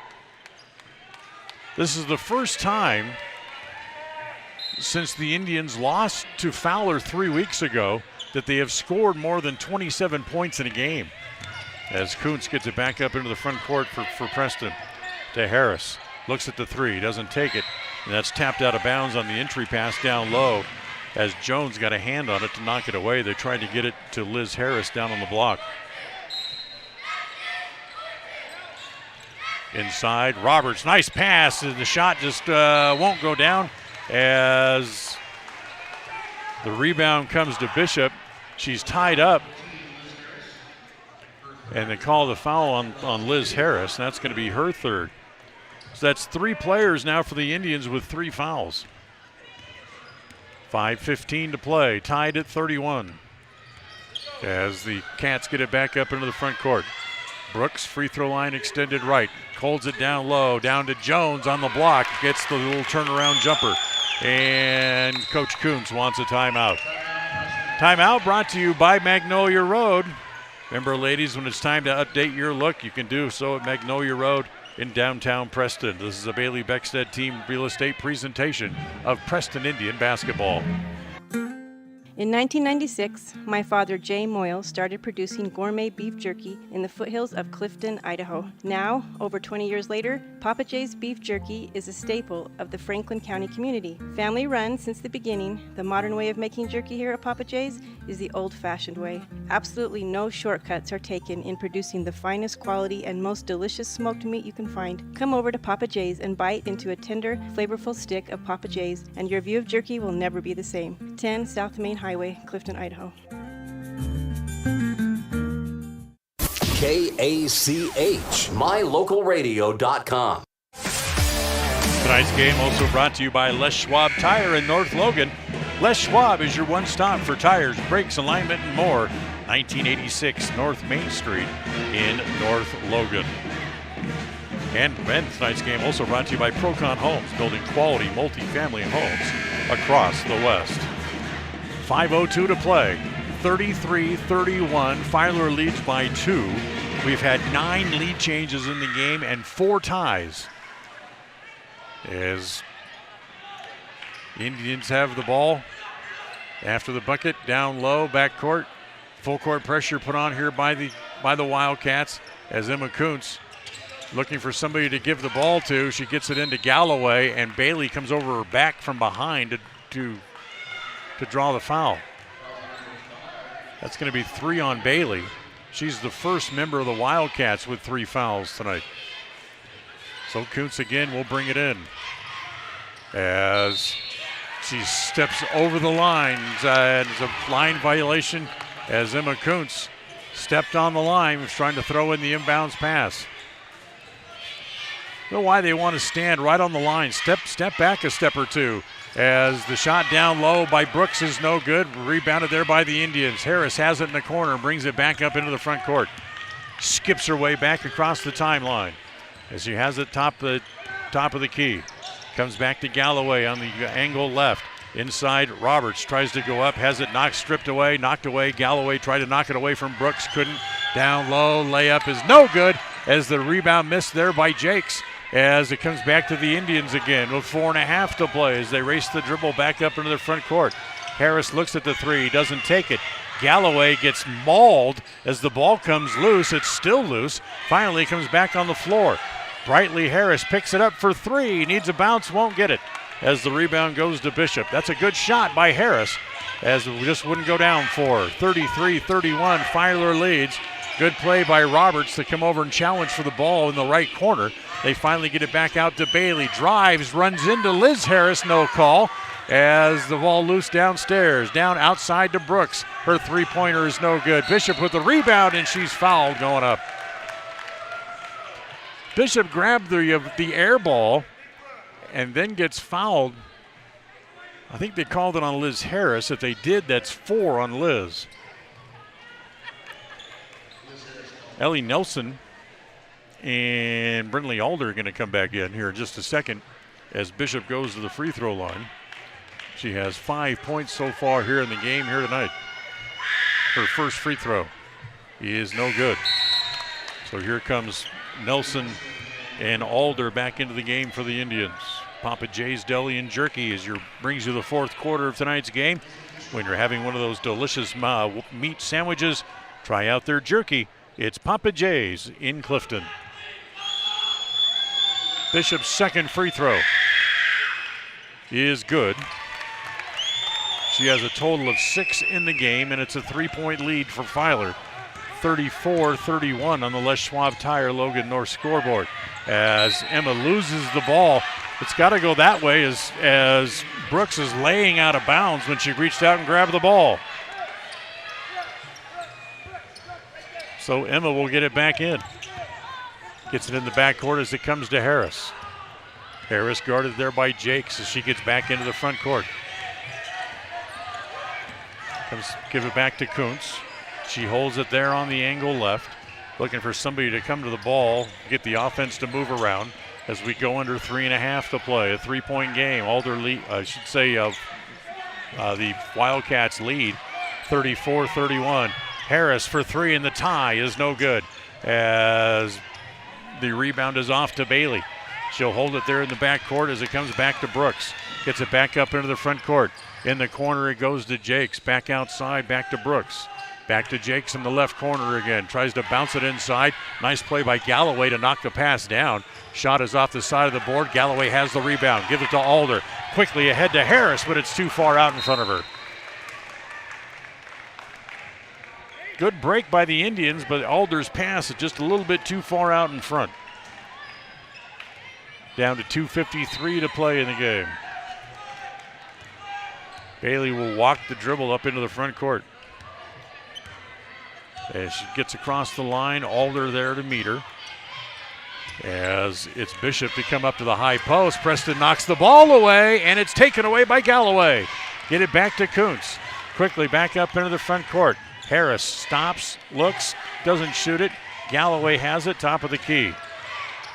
This is the first time since the Indians lost to Fowler 3 weeks ago that they have scored more than 27 points in a game. As Kuntz gets it back up into the front court for Preston. To Harris. Looks at the 3, doesn't take it. And that's tapped out of bounds on the entry pass down low as Jones got a hand on it to knock it away. They tried to get it to Liz Harris down on the block. Inside, Roberts, nice pass. The shot just won't go down as the rebound comes to Bishop. She's tied up. And they call the foul on Liz Harris, and that's going to be her 3rd. So that's 3 players now for the Indians with 3 fouls. 5:15 to play, tied at 31. As the Cats get it back up into the front court. Brooks, free throw line extended right. Holds it down low, down to Jones on the block. Gets the little turnaround jumper. And Coach Kuntz wants a timeout. Timeout brought to you by Magnolia Road. Remember, ladies, when it's time to update your look, you can do so at Magnolia Road in downtown Preston. This is a Bailey Beckstead Team Real Estate presentation of Preston Indian basketball. In 1996, my father, Jay Moyle, started producing gourmet beef jerky in the foothills of Clifton, Idaho. Now, over 20 years later, Papa Jay's beef jerky is a staple of the Franklin County community. Family run since the beginning, the modern way of making jerky here at Papa Jay's is the old-fashioned way. Absolutely no shortcuts are taken in producing the finest quality and most delicious smoked meat you can find. Come over to Papa Jay's and bite into a tender, flavorful stick of Papa Jay's, and your view of jerky will never be the same. 10 South Main Highway, Clifton, Idaho. KACH, mylocalradio.com. Tonight's game also brought to you by Les Schwab Tire in North Logan. Les Schwab is your one stop for tires, brakes, alignment, and more. 1986 North Main Street in North Logan. And tonight's game also brought to you by Procon Homes, building quality multifamily homes across the West. 5:02 to play. 33-31. Filer leads by 2. We've had 9 lead changes in the game and 4 ties. As Indians have the ball after the bucket, down low, back court. Full court pressure put on here by the Wildcats as Emma Kuntz looking for somebody to give the ball to. She gets it into Galloway, and Bailey comes over her back from behind to draw the foul. That's going to be 3 on Bailey. She's the first member of the Wildcats with 3 fouls tonight. So Kuntz again will bring it in as she steps over the line. And it's a line violation as Emma Kuntz stepped on the line, was trying to throw in the inbounds pass. I don't know why they want to stand right on the line. Step back a step or two as the shot down low by Brooks is no good. Rebounded there by the Indians. Harris has it in the corner and brings it back up into the front court. Skips her way back across the timeline as she has it top of the key. Comes back to Galloway on the angle left. Inside, Roberts tries to go up, has it knocked away. Galloway tried to knock it away from Brooks, couldn't. Down low, layup is no good as the rebound missed there by Jakes. As it comes back to the Indians again with 4.5 to play as they race the dribble back up into the front court. Harris looks at the 3, doesn't take it. Galloway gets mauled as the ball comes loose. It's still loose. Finally comes back on the floor. Brightly Harris picks it up for 3. Needs a bounce, won't get it as the rebound goes to Bishop. That's a good shot by Harris as it just wouldn't go down for her. 33-31, Filer leads. Good play by Roberts to come over and challenge for the ball in the right corner. They finally get it back out to Bailey. Drives, runs into Liz Harris, no call. As the ball loose downstairs, down outside to Brooks. Her 3-pointer is no good. Bishop with the rebound, and she's fouled going up. Bishop grabbed the air ball and then gets fouled. I think they called it on Liz Harris. If they did, that's 4 on Liz. Ellie Nelson and Brindley Alder are going to come back in here in just a second as Bishop goes to the free throw line. She has 5 points so far here in the game here tonight. Her first free throw is no good. So here comes Nelson and Alder back into the game for the Indians. Papa Jay's Deli and Jerky brings you the 4th quarter of tonight's game. When you're having one of those delicious meat sandwiches, try out their jerky. It's Papa Jay's in Clifton. Bishop's second free throw is good. She has a total of 6 in the game, and it's a 3-point lead for Filer. 34-31 on the Les Schwab Tire Logan North scoreboard. As Emma loses the ball, it's got to go that way as Brooks is laying out of bounds when she reached out and grabbed the ball. So Emma will get it back in. Gets it in the backcourt as it comes to Harris. Harris guarded there by Jakes as she gets back into the front court. Give it back to Kuntz. She holds it there on the angle left. Looking for somebody to come to the ball, get the offense to move around as we go under 3.5 to play. A 3-point game. Alder lead, the Wildcats lead 34-31. Harris for 3 and the tie is no good as the rebound is off to Bailey. She'll hold it there in the back court as it comes back to Brooks. Gets it back up into the front court. In the corner it goes to Jakes. Back outside, back to Brooks. Back to Jakes in the left corner again. Tries to bounce it inside. Nice play by Galloway to knock the pass down. Shot is off the side of the board. Galloway has the rebound. Give it to Alder. Quickly ahead to Harris, but it's too far out in front of her. Good break by the Indians, but Alder's pass is just a little bit too far out in front. Down to 2:53 to play in the game. Bailey will walk the dribble up into the front court. As she gets across the line, Alder there to meet her. As it's Bishop to come up to the high post. Preston knocks the ball away, and it's taken away by Galloway. Get it back to Kuntz. Quickly back up into the front court. Harris stops, looks, doesn't shoot it. Galloway has it, top of the key.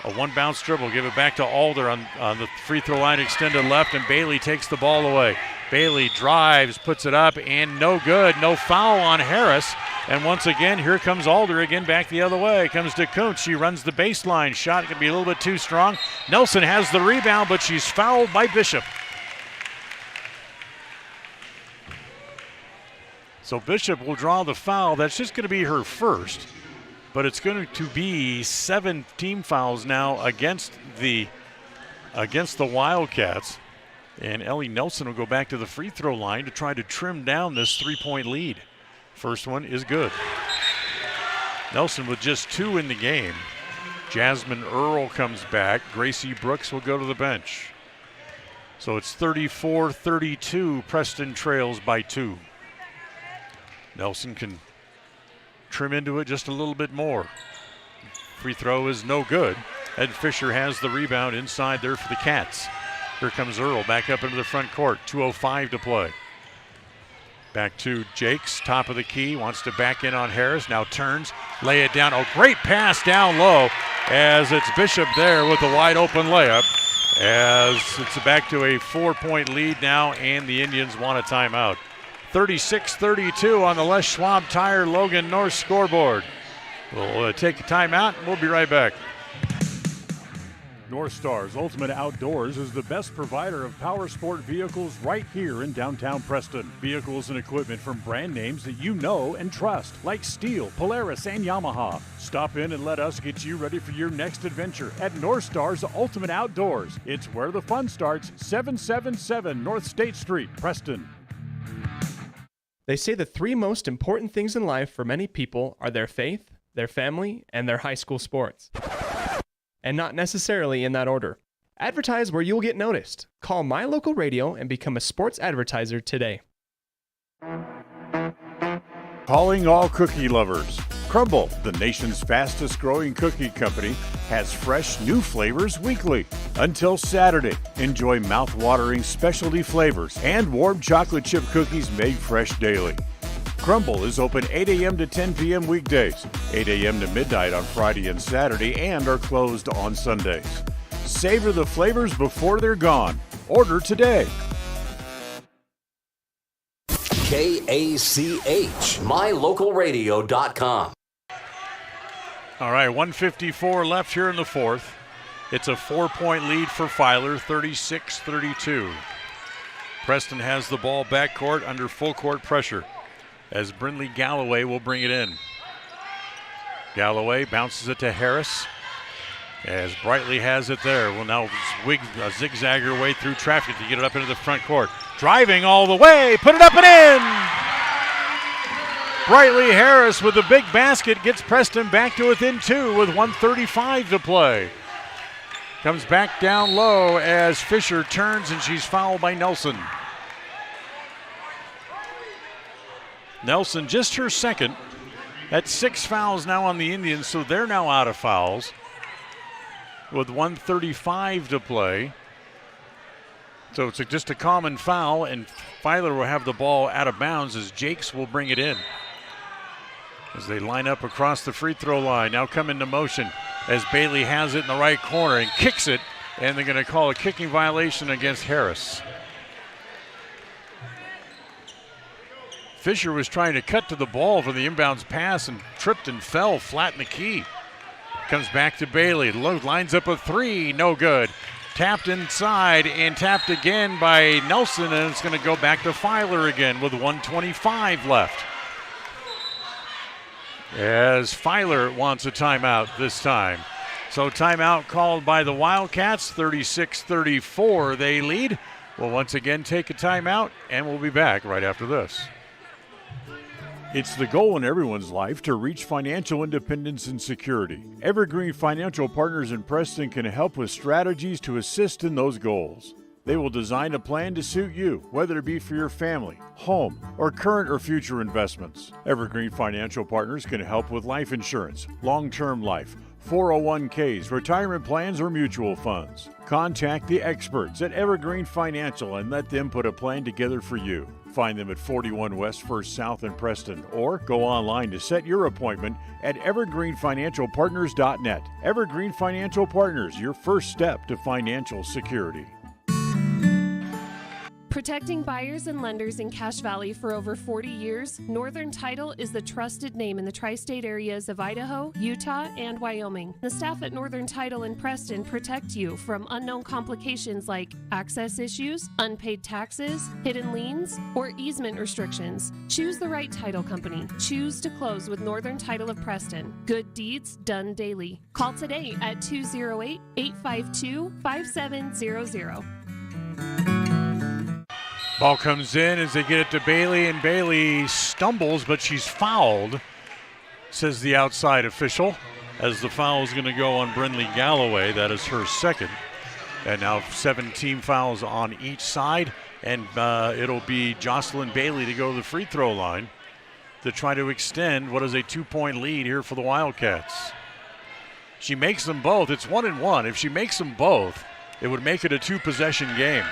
A one-bounce dribble, give it back to Alder on the free throw line, extended left, and Bailey takes the ball away. Bailey drives, puts it up, and no good. No foul on Harris. And once again, here comes Alder again back the other way. Comes to Kuntz. She runs the baseline. Shot can be a little bit too strong. Nelson has the rebound, but she's fouled by Bishop. So Bishop will draw the foul. That's just going to be her first. But it's going to be 7 team fouls now against the Wildcats. And Ellie Nelson will go back to the free throw line to try to trim down this 3-point lead. First one is good. Nelson with just 2 in the game. Jasmine Earl comes back. Gracie Brooks will go to the bench. So it's 34-32. Preston trails by 2. Nelson can trim into it just a little bit more. Free throw is no good. Ed Fisher has the rebound inside there for the Cats. Here comes Earl back up into the front court. 2:05 to play. Back to Jakes, top of the key, wants to back in on Harris, now turns, lay it down. Oh, great pass down low as it's Bishop there with a wide open layup. As it's back to a 4-point lead now, and the Indians want a timeout. 36-32 on the Les Schwab Tire Logan North scoreboard. We'll take a timeout and we'll be right back. North Star's Ultimate Outdoors is the best provider of power sport vehicles right here in downtown Preston. Vehicles and equipment from brand names that you know and trust, like Steel, Polaris, and Yamaha. Stop in and let us get you ready for your next adventure at North Star's Ultimate Outdoors. It's where the fun starts, 777 North State Street, Preston. They say the 3 most important things in life for many people are their faith, their family, and their high school sports. And not necessarily in that order. Advertise where you'll get noticed. Call My Local Radio and become a sports advertiser today. Calling all cookie lovers. Crumble, the nation's fastest growing cookie company, has fresh new flavors weekly. Until Saturday, enjoy mouth-watering specialty flavors and warm chocolate chip cookies made fresh daily. Crumble is open 8 a.m. to 10 p.m. weekdays, 8 a.m. to midnight on Friday and Saturday, and are closed on Sundays. Savor the flavors before they're gone. Order today. KACH, mylocalradio.com. All right, 1:54 left here in the fourth. It's a 4-point lead for Filer, 36-32. Preston has the ball backcourt under full court pressure as Brindley Galloway will bring it in. Galloway bounces it to Harris as Brightly has it there. Will now zigzag her way through traffic to get it up into the front court. Driving all the way, put it up and in! Brightly Harris with the big basket gets Preston back to within 2 with 1:35 to play. Comes back down low as Fisher turns and she's fouled by Nelson. Nelson just her second. That's 6 fouls now on the Indians, so they're now out of fouls with 1:35 to play. So it's just a common foul, and Filer will have the ball out of bounds as Jakes will bring it in. As they line up across the free throw line, now come into motion as Bailey has it in the right corner and kicks it, and they're going to call a kicking violation against Harris. Fisher was trying to cut to the ball for the inbounds pass and tripped and fell flat in the key. Comes back to Bailey. Lines up a three. No good. Tapped inside and tapped again by Nelson, and it's going to go back to Filer again with 1:25 left. As Filer wants a timeout this time. So timeout called by the Wildcats, 36-34 they lead. We'll once again take a timeout, and we'll be back right after this. It's the goal in everyone's life to reach financial independence and security. Evergreen Financial Partners in Preston can help with strategies to assist in those goals. They will design a plan to suit you, whether it be for your family, home, or current or future investments. Evergreen Financial Partners can help with life insurance, long-term life, 401ks, retirement plans, or mutual funds. Contact the experts at Evergreen Financial and let them put a plan together for you. Find them at 41 West 1st South in Preston, or go online to set your appointment at evergreenfinancialpartners.net. Evergreen Financial Partners, your first step to financial security. Protecting buyers and lenders in Cache Valley for over 40 years, Northern Title is the trusted name in the tri-state areas of Idaho, Utah, and Wyoming. The staff at Northern Title in Preston protect you from unknown complications like access issues, unpaid taxes, hidden liens, or easement restrictions. Choose the right title company. Choose to close with Northern Title of Preston. Good deeds done daily. Call today at 208-852-5700. Ball comes in as they get it to Bailey, and Bailey stumbles, but she's fouled, says the outside official, as the foul is going to go on Brindley Galloway. That is her second. And now 17 fouls on each side, and it'll be Jocelyn Bailey to go to the free throw line to try to extend what is a 2-point lead here for the Wildcats. She makes them both. It's 1-1. If she makes them both, it would make it a 2-possession game.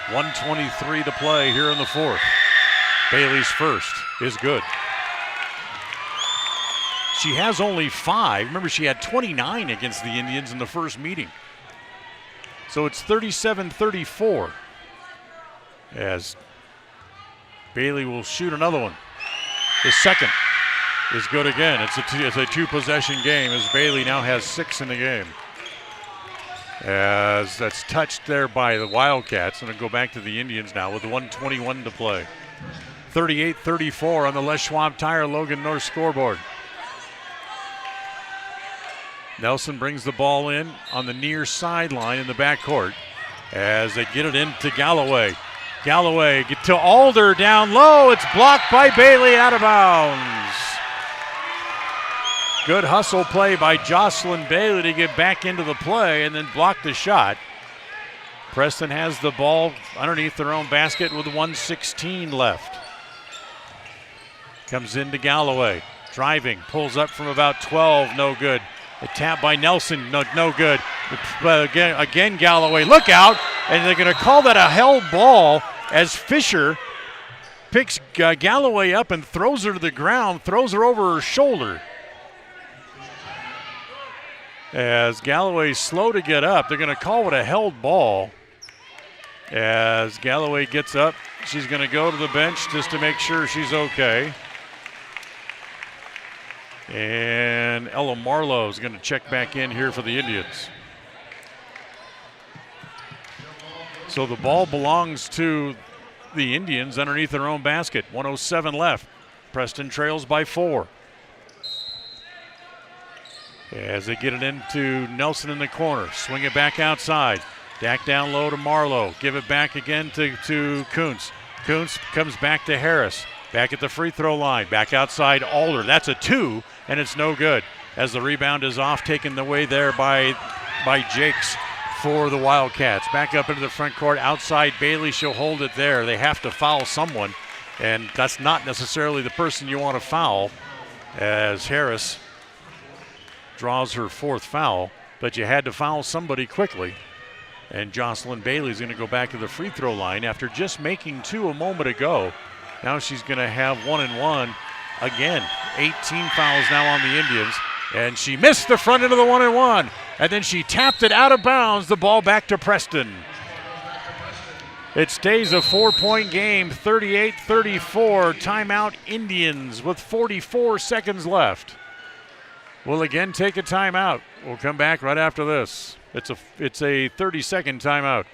1:23 to play here in the fourth. Bailey's first is good. She has only 5. Remember, she had 29 against the Indians in the first meeting. So it's 37-34 as Bailey will shoot another one. The second is good again. It's a 2-possession game as Bailey now has 6 in the game. As that's touched there by the Wildcats, and it'll go back to the Indians now with 1:21 to play. 38-34 on the Les Schwab Tire Logan North scoreboard. Nelson brings the ball in on the near sideline in the backcourt as they get it into Galloway. Galloway get to Alder down low. It's blocked by Bailey, out of bounds. Good hustle play by Jocelyn Bailey to get back into the play and then block the shot. Preston has the ball underneath their own basket with 1:16 left. Comes into Galloway, driving, pulls up from about 12, no good. A tap by Nelson, no good. Again Galloway, look out, and they're going to call that a held ball as Fisher picks Galloway up and throws her to the ground, throws her over her shoulder. As Galloway's slow to get up, they're going to call it a held ball. As Galloway gets up, she's going to go to the bench just to make sure she's okay. And Ella Marlowe is going to check back in here for the Indians. So the ball belongs to the Indians underneath their own basket. 1:07 left. Preston trails by 4. As they get it into Nelson in the corner, swing it back outside. Back down low to Marlowe. Give it back again to Kuntz. Kuntz comes back to Harris. Back at the free throw line. Back outside Alder. That's a 2, and it's no good. As the rebound is off, taken away there by Jakes for the Wildcats. Back up into the front court. Outside Bailey. She'll hold it there. They have to foul someone, and that's not necessarily the person you want to foul, as Harris draws her 4th foul, but you had to foul somebody quickly. And Jocelyn Bailey's going to go back to the free throw line after just making 2 a moment ago. Now she's going to have 1-1 again. 18 fouls now on the Indians. And she missed the front end of the 1-1. And then she tapped it out of bounds, the ball back to Preston. It stays a 4-point game, 38-34. Timeout Indians with 44 seconds left. will again take a timeout. We'll come back right after this. It's a 30-second timeout.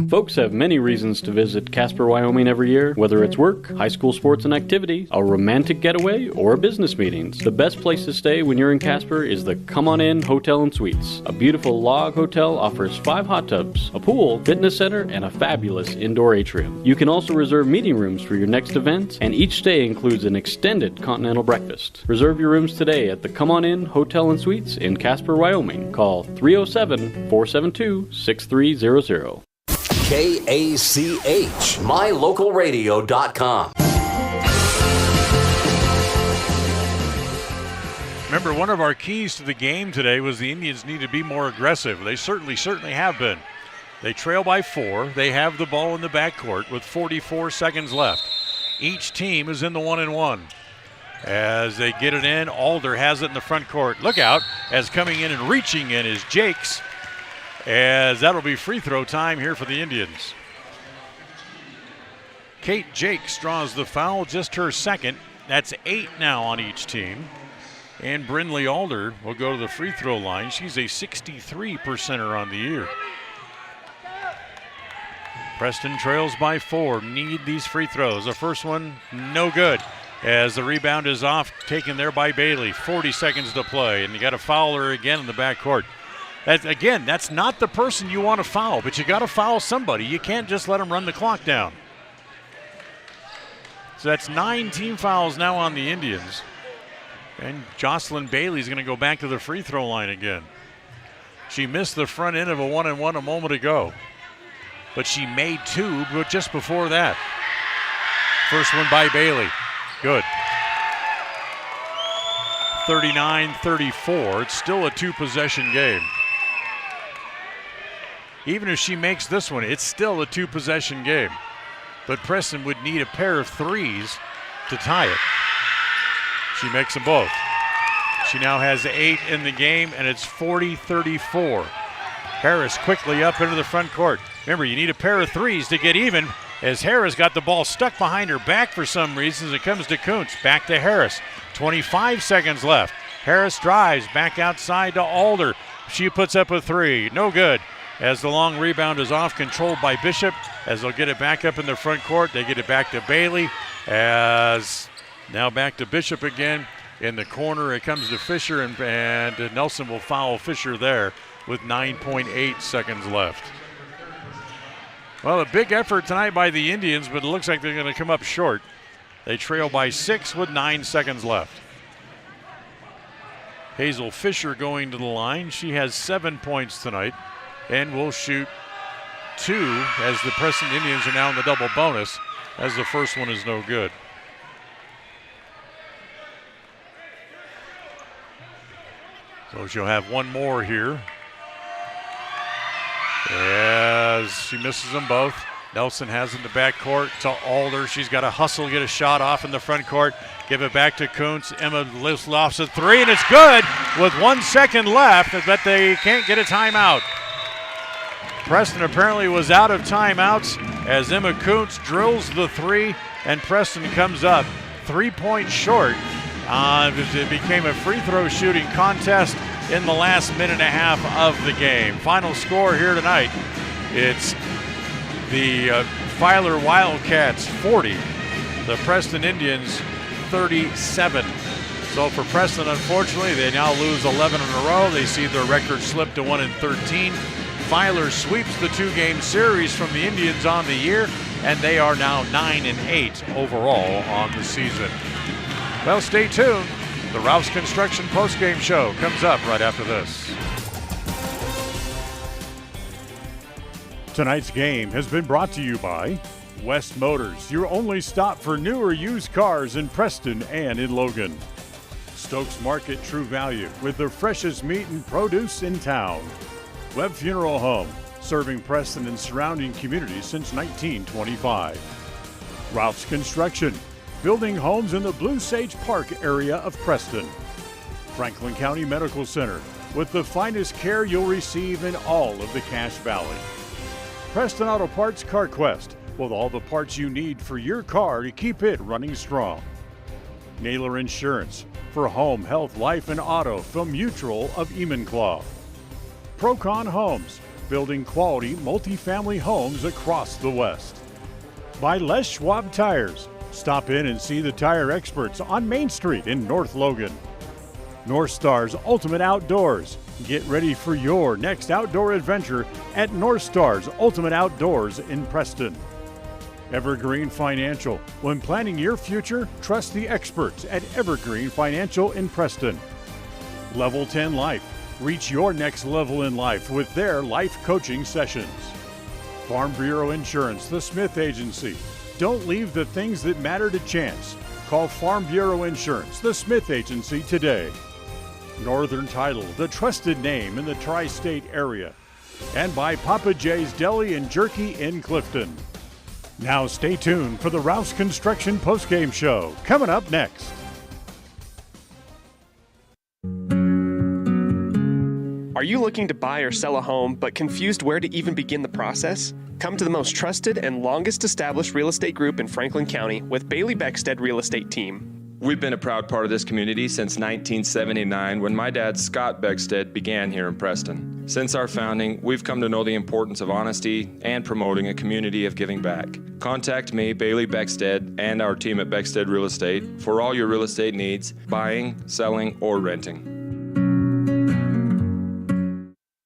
Folks have many reasons to visit Casper, Wyoming every year, whether it's work, high school sports and activities, a romantic getaway, or business meetings. The best place to stay when you're in Casper is the Come On In Hotel and Suites. A beautiful log hotel offers 5 hot tubs, a pool, fitness center, and a fabulous indoor atrium. You can also reserve meeting rooms for your next event, and each stay includes an extended continental breakfast. Reserve your rooms today at the Come On In Hotel and Suites in Casper, Wyoming. Call 307-472-6300. KACH, mylocalradio.com. Remember, one of our keys to the game today was the Indians need to be more aggressive. They certainly have been. They trail by 4. They have the ball in the backcourt with 44 seconds left. Each team is in the 1-and-1. As they get it in, Alder has it in the front court. Look out, as coming in and reaching in is Jakes, as that'll be free throw time here for the Indians. Kate Jakes draws the foul, just her second. That's 8 now on each team. And Brindley Alder will go to the free throw line. She's a 63%er on the year. Preston trails by 4. Need these free throws. The first one, no good, as the rebound is off, taken there by Bailey. 40 seconds to play, and you got to foul her again in the backcourt. That's not the person you want to foul, but you got to foul somebody. You can't just let them run the clock down. So that's 9 team fouls now on the Indians. And Jocelyn Bailey's going to go back to the free throw line again. She missed the front end of a 1-and-1 a moment ago, but she made 2 just before that. First one by Bailey. Good. 39-34. It's still a 2-possession game. Even if she makes this one, it's still a 2-possession game. But Preston would need a pair of 3s to tie it. She makes them both. She now has 8 in the game, and it's 40-34. Harris quickly up into the front court. Remember, you need a pair of 3s to get even, as Harris got the ball stuck behind her back for some reason. It comes to Kuntz. Back to Harris. 25 seconds left. Harris drives back outside to Alder. She puts up a 3. No good. As the long rebound is off, controlled by Bishop. As they'll get it back up in the front court, they get it back to Bailey. As now back to Bishop again. In the corner, it comes to Fisher, and Nelson will foul Fisher there with 9.8 seconds left. Well, a big effort tonight by the Indians, but it looks like they're going to come up short. They trail by 6 with 9 seconds left. Hazel Fisher going to the line. She has 7 points tonight and will shoot 2, as the Preston Indians are now in the double bonus, as the first one is no good. So she'll have one more here, as she misses them both. Nelson has in the backcourt to Alder. She's got to hustle, get a shot off in the front court. Give it back to Kuntz. Emma lofts a 3, and it's good with 1 second left, but they can't get a timeout. Preston apparently was out of timeouts as Emma Kuntz drills the 3, and Preston comes up 3 points short. It became a free throw shooting contest in the last minute and a half of the game. Final score here tonight, it's the Filer Wildcats 40, the Preston Indians 37. So for Preston, unfortunately, they now lose 11 in a row. They see their record slip to 1-13. Filer sweeps the 2-game series from the Indians on the year, and they are now 9-8 overall on the season. Well, stay tuned. The Rouse Construction postgame show comes up right after this. Tonight's game has been brought to you by West Motors, your only stop for new or used cars in Preston and in Logan. Stokes Market True Value, with the freshest meat and produce in town. Webb Funeral Home, serving Preston and surrounding communities since 1925. Ralph's Construction, building homes in the Blue Sage Park area of Preston. Franklin County Medical Center, with the finest care you'll receive in all of the Cache Valley. Preston Auto Parts CarQuest, with all the parts you need for your car to keep it running strong. Naylor Insurance, for home, health, life, and auto from Mutual of Enumclaw. Procon Homes, building quality multifamily homes across the West. By Les Schwab Tires. Stop in and see the tire experts on Main Street in North Logan. North Star's Ultimate Outdoors. Get ready for your next outdoor adventure at North Star's Ultimate Outdoors in Preston. Evergreen Financial. When planning your future, trust the experts at Evergreen Financial in Preston. Level 10 Life. Reach your next level in life with their life coaching sessions. Farm Bureau Insurance, the Smith Agency. Don't leave the things that matter to chance. Call Farm Bureau Insurance, the Smith Agency today. Northern Title, the trusted name in the tri-state area. And by Papa J's Deli and Jerky in Clifton. Now stay tuned for the Rouse Construction postgame show, coming up next. Are you looking to buy or sell a home but confused where to even begin the process? Come to the most trusted and longest established real estate group in Franklin County with Bailey Beckstead Real Estate Team. We've been a proud part of this community since 1979 when my dad, Scott Beckstead, began here in Preston. Since our founding, we've come to know the importance of honesty and promoting a community of giving back. Contact me, Bailey Beckstead, and our team at Beckstead Real Estate for all your real estate needs, buying, selling, or renting.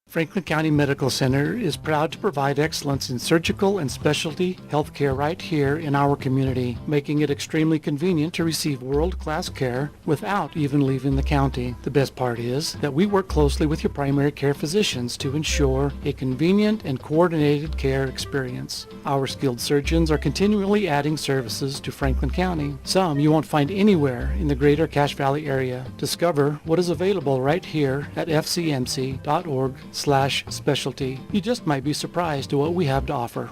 Franklin County Medical Center is proud to provide excellence in surgical and specialty healthcare right here in our community, making it extremely convenient to receive world-class care without even leaving the county. The best part is that we work closely with your primary care physicians to ensure a convenient and coordinated care experience. Our skilled surgeons are continually adding services to Franklin County, some you won't find anywhere in the greater Cache Valley area. Discover what is available right here at fcmc.org/specialty. You just might be surprised at what we have to offer.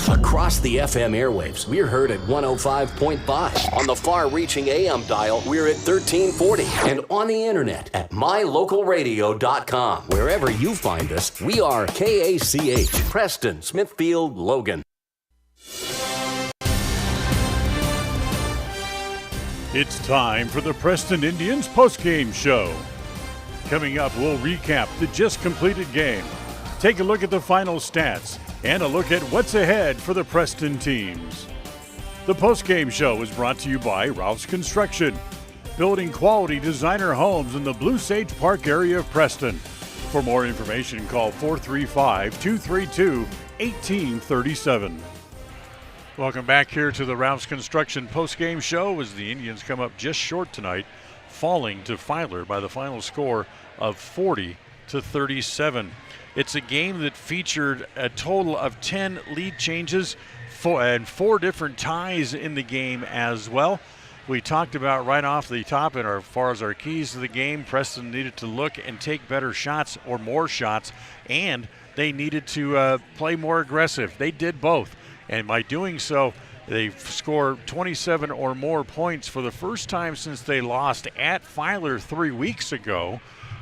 Across the FM airwaves, we're heard at 105.5. On the far-reaching AM dial, we're at 1340. And on the internet at mylocalradio.com. Wherever you find us, we are KACH, Preston, Smithfield, Logan. It's time for the Preston Indians postgame show. Coming up, we'll recap the just completed game, take a look at the final stats, and a look at what's ahead for the Preston teams. The postgame show is brought to you by Rouse Construction, building quality designer homes in the Blue Sage Park area of Preston. For more information, call 435-232-1837. Welcome back here to the Rouse Construction postgame show as the Indians come up just short tonight, falling to Filer by the final score of 40-37. It's a game that featured a total of 10 lead changes and 4 different ties in the game as well. We talked about right off the top, and as far as our keys to the game, Preston needed to look and take better shots or more shots, and they needed to play more aggressive. They did both, and by doing so, they scored 27 or more points for the first time since they lost at Filer 3 weeks ago.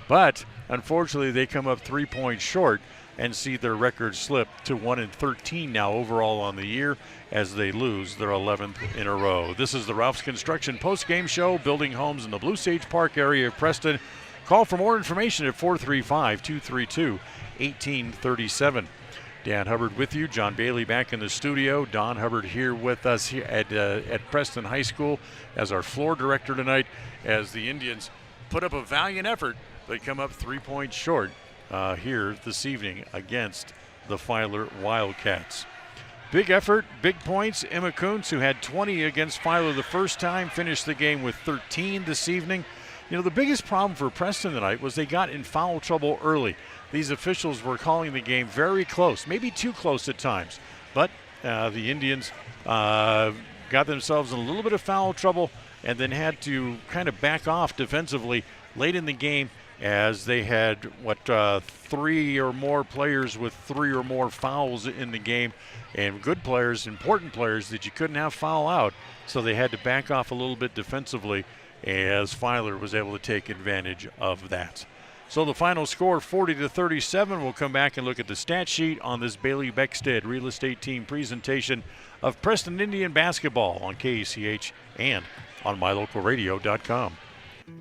But unfortunately, they come up 3 points short and see their record slip to 1-13 now overall on the year as they lose their 11th in a row. This is the Ralph's Construction postgame show, building homes in the Blue Sage Park area of Preston. Call for more information at 435-232-1837. Dan Hubbard with you. John Bailey back in the studio. Don Hubbard here with us here at Preston High School as our floor director tonight as the Indians put up a valiant effort. They come up 3 points short here this evening against the Filer Wildcats. Big effort, big points. Emma Kuntz, who had 20 against Filer the first time, finished the game with 13 this evening. You know, the biggest problem for Preston tonight was they got in foul trouble early. These officials were calling the game very close, maybe too close at times. But the Indians got themselves in a little bit of foul trouble and then had to kind of back off defensively late in the game as they had, 3 or more players with 3 or more fouls in the game, and good players, important players that you couldn't have foul out, so they had to back off a little bit defensively as Filer was able to take advantage of that. So the final score, 40-37. We'll come back and look at the stat sheet on this Bailey Beckstead Real Estate Team presentation of Preston Indian basketball on KACH and on mylocalradio.com.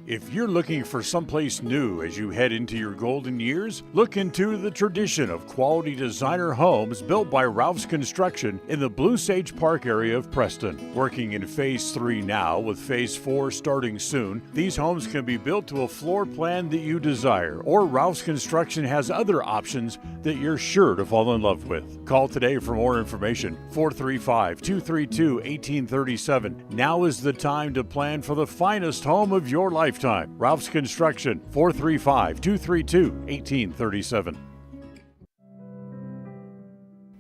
If you're looking for someplace new as you head into your golden years, look into the tradition of quality designer homes built by Ralph's Construction in the Blue Sage Park area of Preston. Working in Phase 3 now, with Phase 4 starting soon, these homes can be built to a floor plan that you desire, or Ralph's Construction has other options that you're sure to fall in love with. Call today for more information, 435-232-1837. Now is the time to plan for the finest home of your lifetime. Ralph's Construction, 435-232-1837.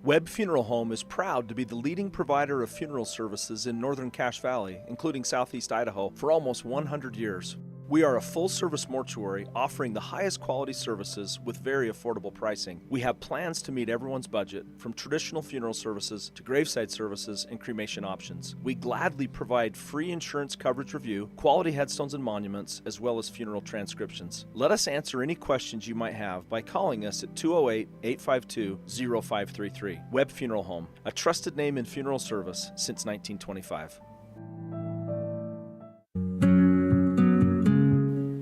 Webb Funeral Home is proud to be the leading provider of funeral services in northern Cache Valley, including southeast Idaho, for almost 100 years. We are a full-service mortuary offering the highest quality services with very affordable pricing. We have plans to meet everyone's budget, from traditional funeral services to graveside services and cremation options. We gladly provide free insurance coverage review, quality headstones and monuments, as well as funeral transcriptions. Let us answer any questions you might have by calling us at 208-852-0533. Webb Funeral Home, a trusted name in funeral service since 1925.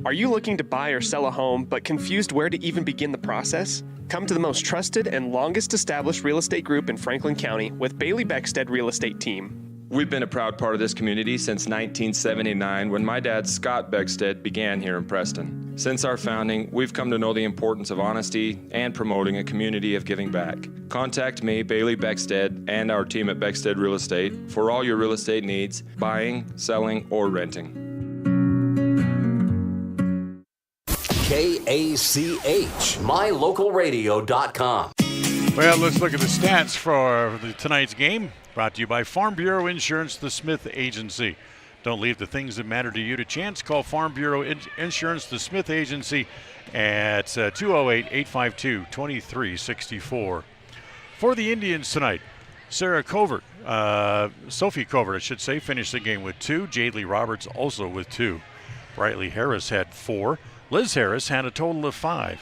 Are you looking to buy or sell a home but confused where to even begin the process? Come to the most trusted and longest established real estate group in Franklin County with Bailey Beckstead Real Estate Team. We've been a proud part of this community since 1979 when my dad, Scott Beckstead, began here in Preston. Since our founding, we've come to know the importance of honesty and promoting a community of giving back. Contact me, Bailey Beckstead, and our team at Beckstead Real Estate for all your real estate needs, buying, selling, or renting. KACH, mylocalradio.com. Well, let's look at the stats for tonight's game. Brought to you by Farm Bureau Insurance, the Smith Agency. Don't leave the things that matter to you to chance. Call Farm Bureau Insurance, the Smith Agency, at 208-852-2364. For the Indians tonight, Sophie Covert, finished the game with 2. Jadley Roberts also with 2. Brightly Harris had 4. Liz Harris had a total of 5.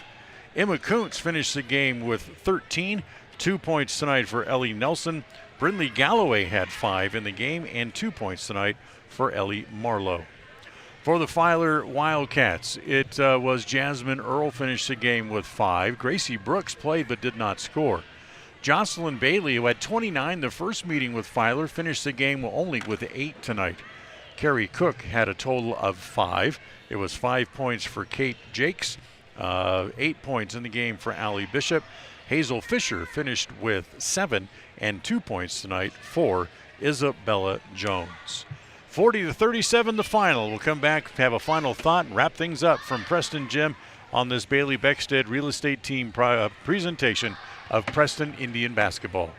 Emma Kuntz finished the game with 13. 2 points tonight for Ellie Nelson. Brindley Galloway had 5 in the game and 2 points tonight for Ellie Marlowe. For the Filer Wildcats, it was Jasmine Earle finished the game with 5. Gracie Brooks played but did not score. Jocelyn Bailey, who had 29 the first meeting with Filer, finished the game only with 8 tonight. Carrie Cook had a total of 5. It was 5 points for Kate Jakes, 8 points in the game for Allie Bishop. Hazel Fisher finished with 7 and 2 points tonight for Isabella Jones. 40-37 the final. We'll come back, have a final thought, and wrap things up from Preston Gym on this Bailey Beckstead Real Estate Team presentation of Preston Indian basketball.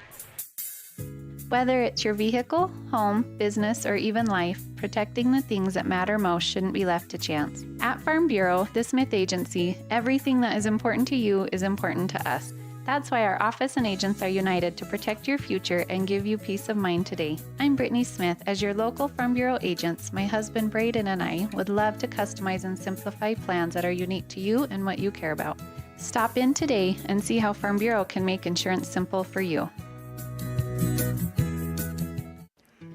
Whether it's your vehicle, home, business, or even life, protecting the things that matter most shouldn't be left to chance. At Farm Bureau, the Smith Agency, everything that is important to you is important to us. That's why our office and agents are united to protect your future and give you peace of mind today. I'm Brittany Smith. As your local Farm Bureau agents, my husband Braden and I would love to customize and simplify plans that are unique to you and what you care about. Stop in today and see how Farm Bureau can make insurance simple for you.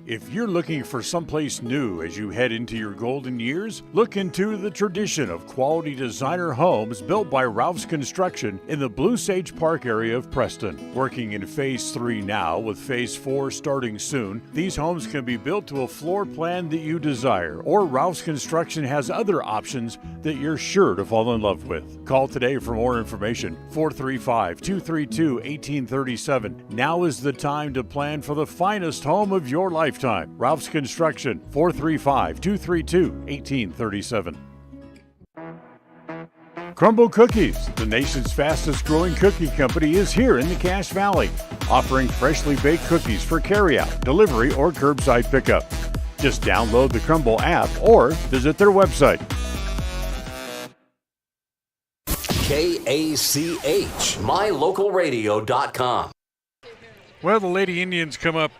If you're looking for someplace new as you head into your golden years, look into the tradition of quality designer homes built by Ralph's Construction in the Blue Sage Park area of Preston. Working in Phase 3 now, with Phase 4 starting soon, these homes can be built to a floor plan that you desire, or Ralph's Construction has other options that you're sure to fall in love with. Call today for more information, 435-232-1837. Now is the time to plan for the finest home of your lifetime. Ralph's Construction, 435-232-1837. Crumble Cookies, the nation's fastest growing cookie company, is here in the Cache Valley, offering freshly baked cookies for carryout, delivery, or curbside pickup. Just download the Crumble app or visit their website. KACH, mylocalradio.com. Well, the Lady Indians come up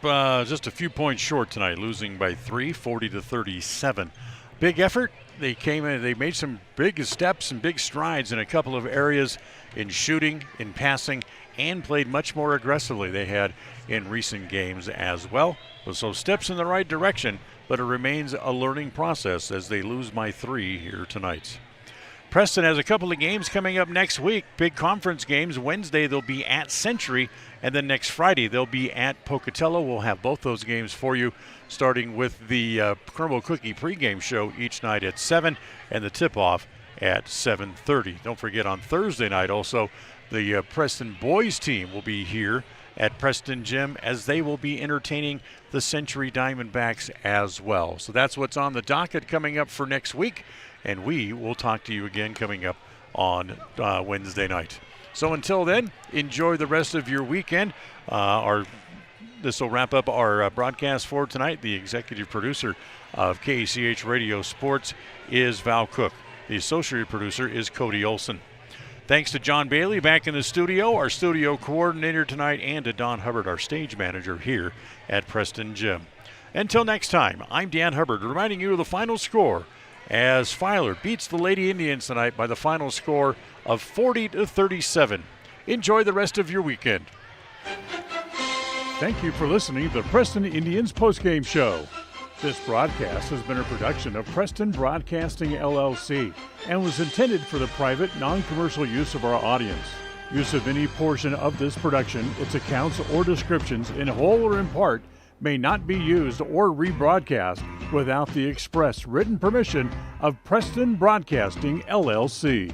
just a few points short tonight, losing by 3, 40-37. Big effort. They came in, they made some big steps and big strides in a couple of areas in shooting, in passing, and played much more aggressively they had in recent games as well. So steps in the right direction, but it remains a learning process as they lose by 3 here tonight. Preston has a couple of games coming up next week, big conference games. Wednesday they'll be at Century, and then next Friday they'll be at Pocatello. We'll have both those games for you, starting with the Crumble Cookie pregame show each night at 7 and the tip-off at 7:30. Don't forget on Thursday night also, the Preston boys team will be here at Preston Gym as they will be entertaining the Century Diamondbacks as well. So that's what's on the docket coming up for next week, and we will talk to you again coming up on Wednesday night. So until then, enjoy the rest of your weekend. This will wrap up our broadcast for tonight. The executive producer of KACH Radio Sports is Val Cook. The associate producer is Cody Olson. Thanks to John Bailey back in the studio, our studio coordinator tonight, and to Don Hubbard, our stage manager here at Preston Gym. Until next time, I'm Dan Hubbard, reminding you of the final score as Filer beats the Lady Indians tonight by the final score of 40-37. Enjoy the rest of your weekend. Thank you for listening to the Preston Indians postgame show. This broadcast has been a production of Preston Broadcasting, LLC, and was intended for the private, non-commercial use of our audience. Use of any portion of this production, its accounts or descriptions, in whole or in part, may not be used or rebroadcast without the express written permission of Preston Broadcasting, LLC.